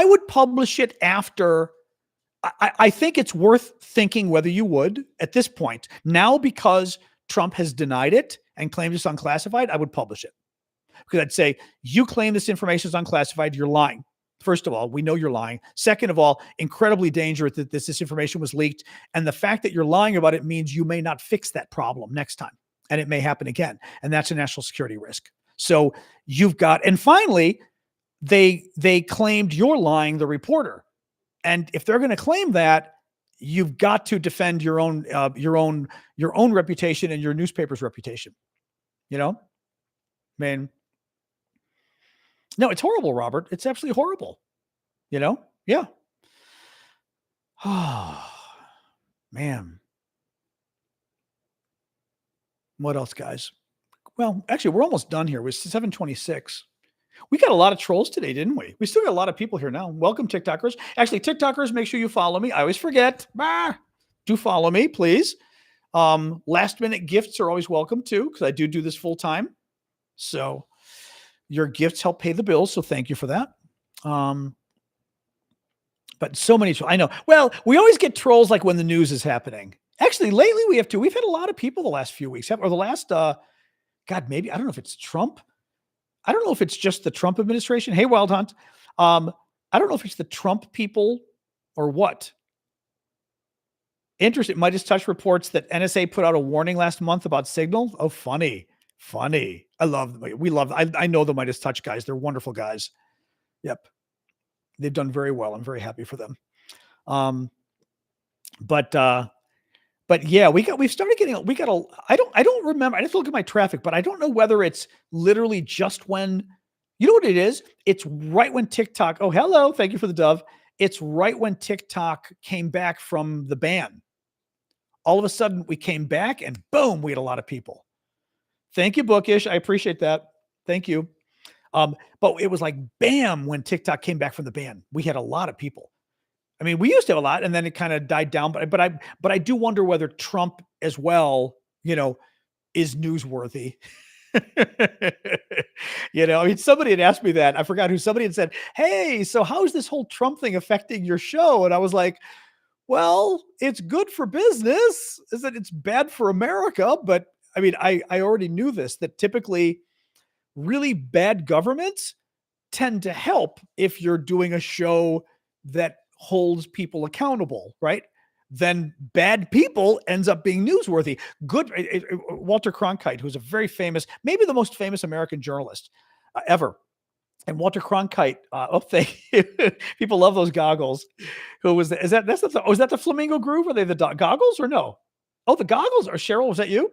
would publish it after. I think it's worth thinking whether you would at this point. Now, because Trump has denied it and claims it's unclassified, I would publish it. Because I'd say, you claim this information is unclassified, you're lying. First of all, we know you're lying. Second of all, incredibly dangerous that this information was leaked. And the fact that you're lying about it means you may not fix that problem next time. And it may happen again. And that's a national security risk. So you've got, and finally, they claimed you're lying, the reporter. And if they're going to claim that, you've got to defend your own reputation and your newspaper's reputation. Man, no, it's horrible, Robert. It's absolutely horrible. Yeah. Oh, man. What else, guys? Well, actually, we're almost done here. It was 7:26. We got a lot of trolls today, didn't we? We still got a lot of people here now. Welcome, TikTokers. Actually, TikTokers, make sure you follow me. I always forget. Do follow me, please. Last minute gifts are always welcome too, because I do this full time. So your gifts help pay the bills. So thank you for that. But so many, I know. Well, we always get trolls like when the news is happening. Actually, lately we've had a lot of people the last few weeks, or the last, maybe, I don't know if it's Trump. I don't know if it's just the Trump administration. Hey, Wild Hunt. I don't know if it's the Trump people or what. Interesting. Midas Touch reports that NSA put out a warning last month about Signal. Oh, funny. I love them. I know the Midas Touch guys. They're wonderful guys. Yep. They've done very well. I'm very happy for them. But yeah, I don't remember. I have to look at my traffic, but I don't know whether it's literally just when, you know what it is? It's right when TikTok, oh, hello. Thank you for the dove. It's right when TikTok came back from the ban. All of a sudden we came back and boom, we had a lot of people. Thank you, Bookish. I appreciate that. Thank you. But it was like bam when TikTok came back from the ban. We had a lot of people. I mean, we used to have a lot, and then it kind of died down. But I do wonder whether Trump as well, is newsworthy. I mean, somebody had asked me that. I forgot who. Somebody had said, "Hey, so how's this whole Trump thing affecting your show?" And I was like, "Well, it's good for business. Is that it's bad for America?" But I mean, I already knew this, that typically really bad governments tend to help if you're doing a show that holds people accountable, right? Then bad people ends up being newsworthy. Good. Walter Cronkite, who's a very famous, maybe the most famous American journalist ever. And Walter Cronkite, people love those goggles. Who was that? Is that the Flamingo Groove? Are they the goggles or no? Oh, the goggles. Or Cheryl, was that you?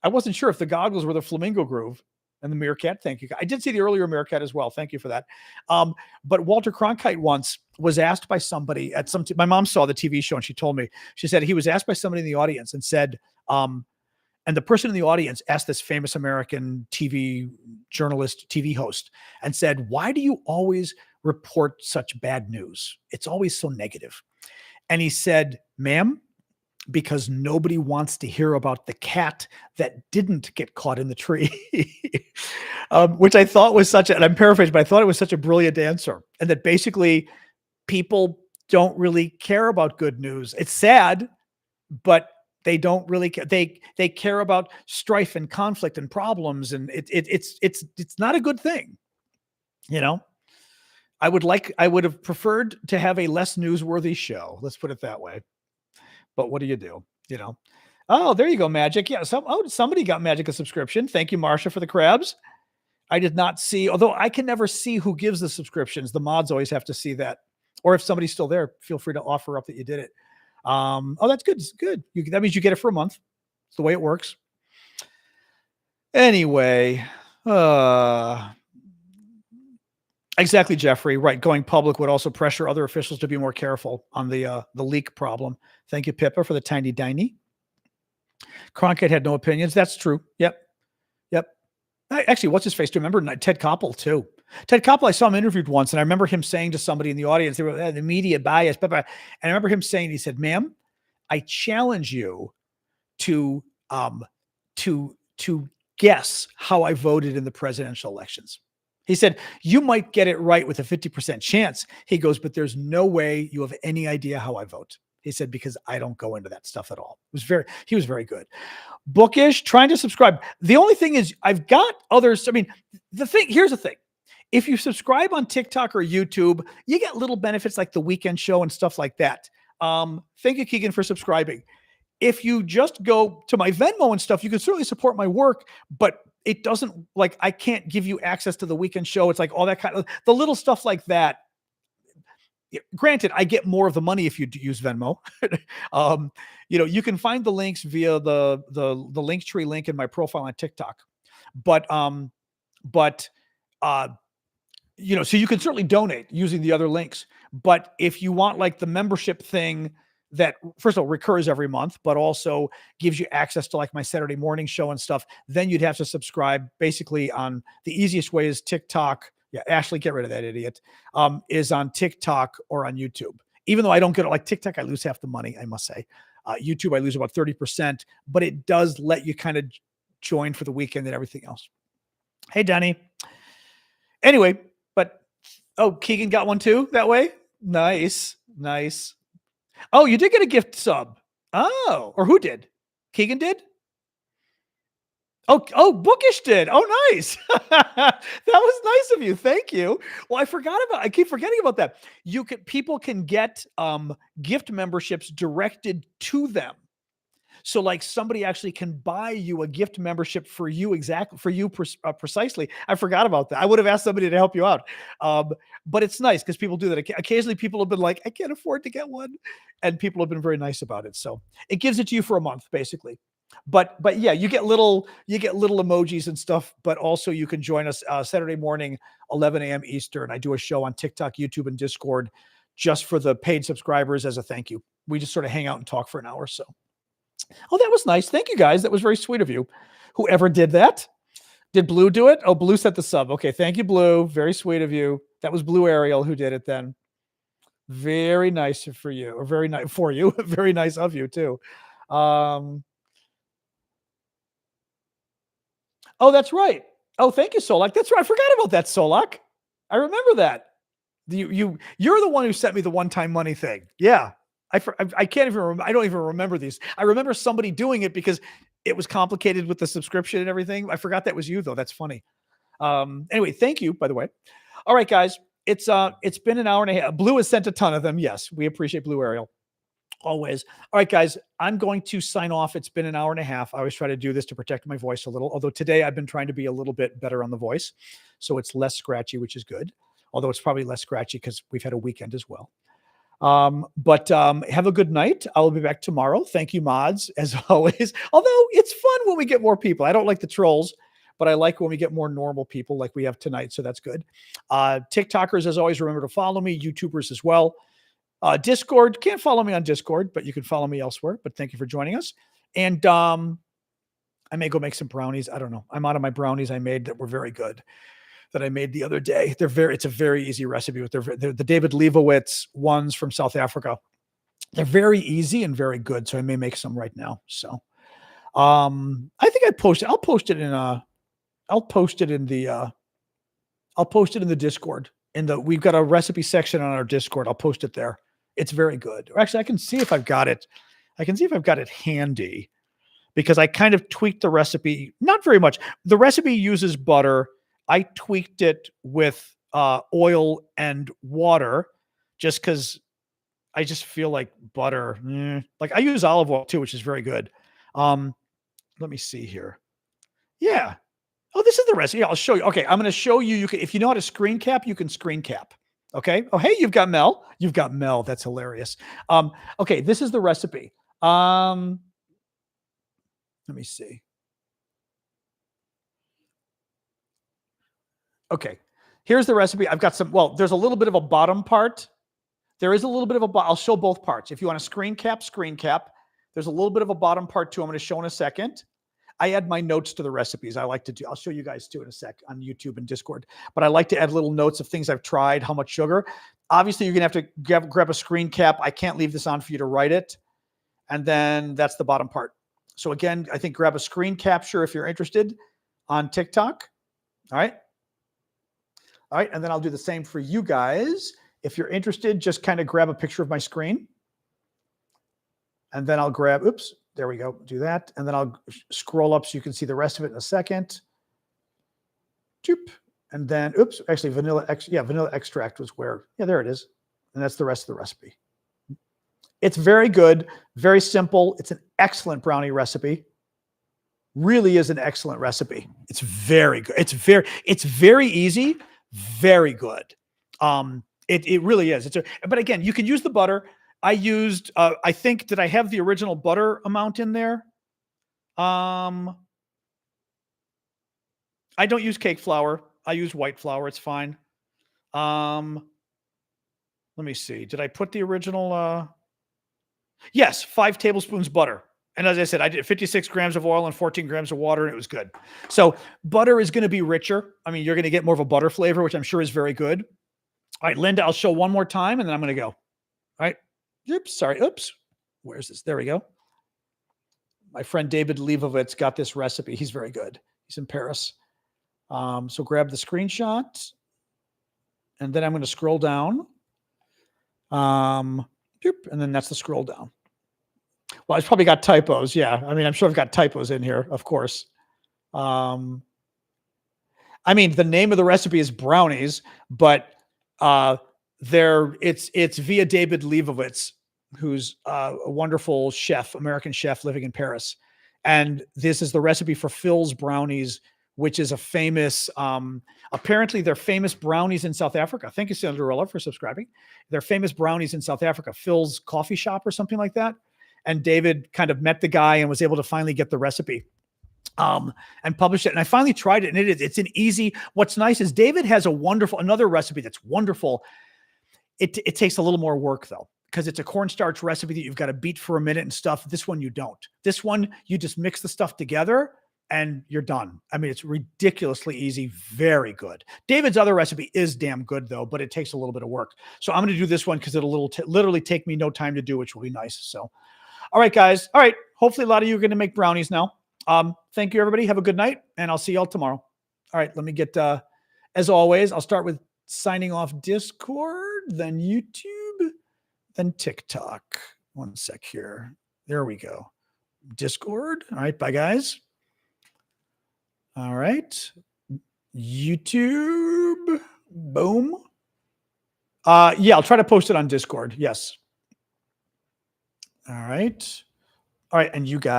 I wasn't sure if the goggles were the Flamingo Groove. And the Meerkat, thank you. I did see the earlier Meerkat as well. Thank you for that. But Walter Cronkite once was asked by somebody at my mom saw the TV show and she told me, she said he was asked by somebody in the audience and said, and the person in the audience asked this famous American TV journalist, TV host, and said, "Why do you always report such bad news? It's always so negative." And he said, "Ma'am, because nobody wants to hear about the cat that didn't get caught in the tree," which I thought was and I'm paraphrasing, but I thought it was such a brilliant answer. And that basically people don't really care about good news. It's sad, but they don't really care. They care about strife and conflict and problems. And it's not a good thing. I would have preferred to have a less newsworthy show. Let's put it that way. But what do you do? Oh, there you go, Magic. Yeah. Somebody got Magic a subscription. Thank you, Marsha, for the crabs. I did not see, although I can never see who gives the subscriptions. The mods always have to see that. Or if somebody's still there, feel free to offer up that you did it. Oh, that's good. It's good. That means you get it for a month. It's the way it works. Anyway, exactly, Jeffrey. Right. Going public would also pressure other officials to be more careful on the leak problem. Thank you, Pippa, for the tiny diny. Cronkite had no opinions. That's true. Yep. Actually, what's his face? Do you remember Ted Koppel too? Ted Koppel, I saw him interviewed once, and I remember him saying to somebody in the audience, they were the media bias, and I remember him saying, he said, "Ma'am, I challenge you to guess how I voted in the presidential elections." He said, "You might get it right with a 50% chance." He goes, "But there's no way you have any idea how I vote." He said, "Because I don't go into that stuff at all." He was very good. Bookish, trying to subscribe. The only thing is I've got others. I mean, here's the thing. If you subscribe on TikTok or YouTube, you get little benefits like the weekend show and stuff like that. Thank you, Keegan, for subscribing. If you just go to my Venmo and stuff, you can certainly support my work, but it doesn't, like, I can't give you access to the weekend show. It's like all that kind of, the little stuff like that. Granted, I get more of the money if you use Venmo. You can find the links via the Linktree link in my profile on TikTok. But so you can certainly donate using the other links. But if you want like the membership thing that, first of all, recurs every month, but also gives you access to like my Saturday morning show and stuff, then you'd have to subscribe basically on the easiest way is TikTok. Yeah, Ashley, get rid of that idiot. Is on TikTok or on YouTube. Even though I don't get it, like TikTok, I lose half the money, I must say. YouTube, I lose about 30%, but it does let you kind of join for the weekend and everything else. Hey, Danny. Anyway, Keegan got one too that way. Nice. Oh, you did get a gift sub. Oh, or who did? Keegan did? Oh, Bookish did. Oh, nice. That was nice of you. Thank you. Well, I keep forgetting about that. People can get gift memberships directed to them. So like somebody actually can buy you a gift membership for you precisely. I forgot about that. I would have asked somebody to help you out. But it's nice because people do that. Occasionally people have been like, I can't afford to get one. And people have been very nice about it. So it gives it to you for a month, basically. But yeah, you get little emojis and stuff, but also you can join us Saturday morning, 11 a.m. Eastern. I do a show on TikTok, YouTube, and Discord just for the paid subscribers as a thank you. We just sort of hang out and talk for an hour or so. Oh, that was nice. Thank you guys. That was very sweet of you. Whoever did that. Did Blue do it? Oh, Blue set the sub. Okay, thank you, Blue. Very sweet of you. That was Blue Ariel who did it then. Very nice for you, or very nice for you. Very nice of you too. Oh, that's right. Oh, thank you, Solak. That's right. I forgot about that, Solak. I remember that. You're the one who sent me the one-time money thing. Yeah. I can't even remember. I don't even remember these. I remember somebody doing it because it was complicated with the subscription and everything. I forgot that was you though. That's funny. Anyway, thank you, by the way. All right, guys. It's been an hour and a half. Blue has sent a ton of them. Yes, we appreciate Blue Ariel. Always. All right, guys, I'm going to sign off. It's been an hour and a half. I always try to do this to protect my voice a little, although today I've been trying to be a little bit better on the voice. So it's less scratchy, which is good. Although it's probably less scratchy because we've had a weekend as well. But have a good night. I'll be back tomorrow. Thank you, mods, as always. Although it's fun when we get more people. I don't like the trolls, but I like when we get more normal people like we have tonight. So that's good. TikTokers, as always, remember to follow me. YouTubers as well. Discord, can't follow me on Discord, but you can follow me elsewhere. But thank you for joining us. And I may go make some brownies. I don't know. I'm out of my brownies I made that were very good that I made the other day. It's a very easy recipe with the David Leibowitz ones from South Africa. They're very easy and very good. So I may make some right now. So I think I'll post it in the Discord. We've got a recipe section on our Discord. I'll post it there. It's very good. Actually, I can see if I've got it. I can see if I've got it handy because I kind of tweaked the recipe. Not very much. The recipe uses butter. I tweaked it with oil and water just because I just feel like butter. Like I use olive oil too, which is very good. Let me see here. Yeah. Oh, this is the recipe. I'll show you. Okay, I'm going to show you. You can, if you know how to screen cap, you can screen cap. Okay. Oh, hey, you've got Mel. You've got Mel. That's hilarious. Okay, this is the recipe. Let me see. Okay, here's the recipe. I've got some. Well, there's a little bit of a bottom part. There is a little bit of a. I'll show both parts. If you want to screen cap, screen cap. There's a little bit of a bottom part too. I'm going to show in a second. I add my notes to the recipes. I like to do. I'll show you guys too in a sec on YouTube and Discord. But I like to add little notes of things I've tried, how much sugar. Obviously, you're gonna have to grab a screen cap. I can't leave this on for you to write it. And then that's the bottom part. So again, I think grab a screen capture if you're interested on TikTok. All right. All right. And then I'll do the same for you guys. If you're interested, just kind of grab a picture of my screen. And then I'll grab, oops. There we go. Do that. And then I'll scroll up so you can see the rest of it in a second. And then, oops, actually vanilla extract was where, yeah, there it is. And that's the rest of the recipe. It's very good, very simple. It's an excellent brownie recipe. Really is an excellent recipe. It's very good. It's very easy, very good. It really is. But again, you can use the butter. I used, I think, did I have the original butter amount in there? I don't use cake flour. I use white flour. It's fine. Let me see. Did I put the original? Yes, 5 tablespoons butter. And as I said, I did 56 grams of oil and 14 grams of water, and it was good. So butter is going to be richer. I mean, you're going to get more of a butter flavor, which I'm sure is very good. All right, Linda, I'll show one more time, and then I'm going to go. All right. Oops, sorry. Oops. Where's this? There we go. My friend David Leibowitz got this recipe. He's very good. He's in Paris. So grab the screenshot, and then I'm going to scroll down. And then that's the scroll down. Well, it's probably got typos. Yeah. I mean, I'm sure I've got typos in here, of course. I mean, the name of the recipe is brownies, but it's via David Leibowitz, who's a wonderful chef, American chef living in Paris. And this is the recipe for Phil's brownies, which is a famous, apparently they're famous brownies in South Africa. Thank you, Cinderella, for subscribing. They're famous brownies in South Africa, Phil's coffee shop or something like that. And David kind of met the guy and was able to finally get the recipe and publish it. And I finally tried it, and it's an easy, what's nice is David has another recipe that's wonderful. It takes a little more work though, because it's a cornstarch recipe that you've got to beat for a minute and stuff. This one, you don't. This one, you just mix the stuff together and you're done. I mean, it's ridiculously easy, very good. David's other recipe is damn good though, but it takes a little bit of work. So I'm going to do this one because it'll literally take me no time to do, which will be nice. So, all right, guys. All right. Hopefully a lot of you are going to make brownies now. Thank you, everybody. Have a good night, and I'll see y'all tomorrow. All right. Let me get, as always, I'll start with signing off Discord, then YouTube, then TikTok. One sec here. There we go. Discord. All right. Bye, guys. All right. YouTube. Boom. Yeah, I'll try to post it on Discord. Yes. All right. All right. And you guys.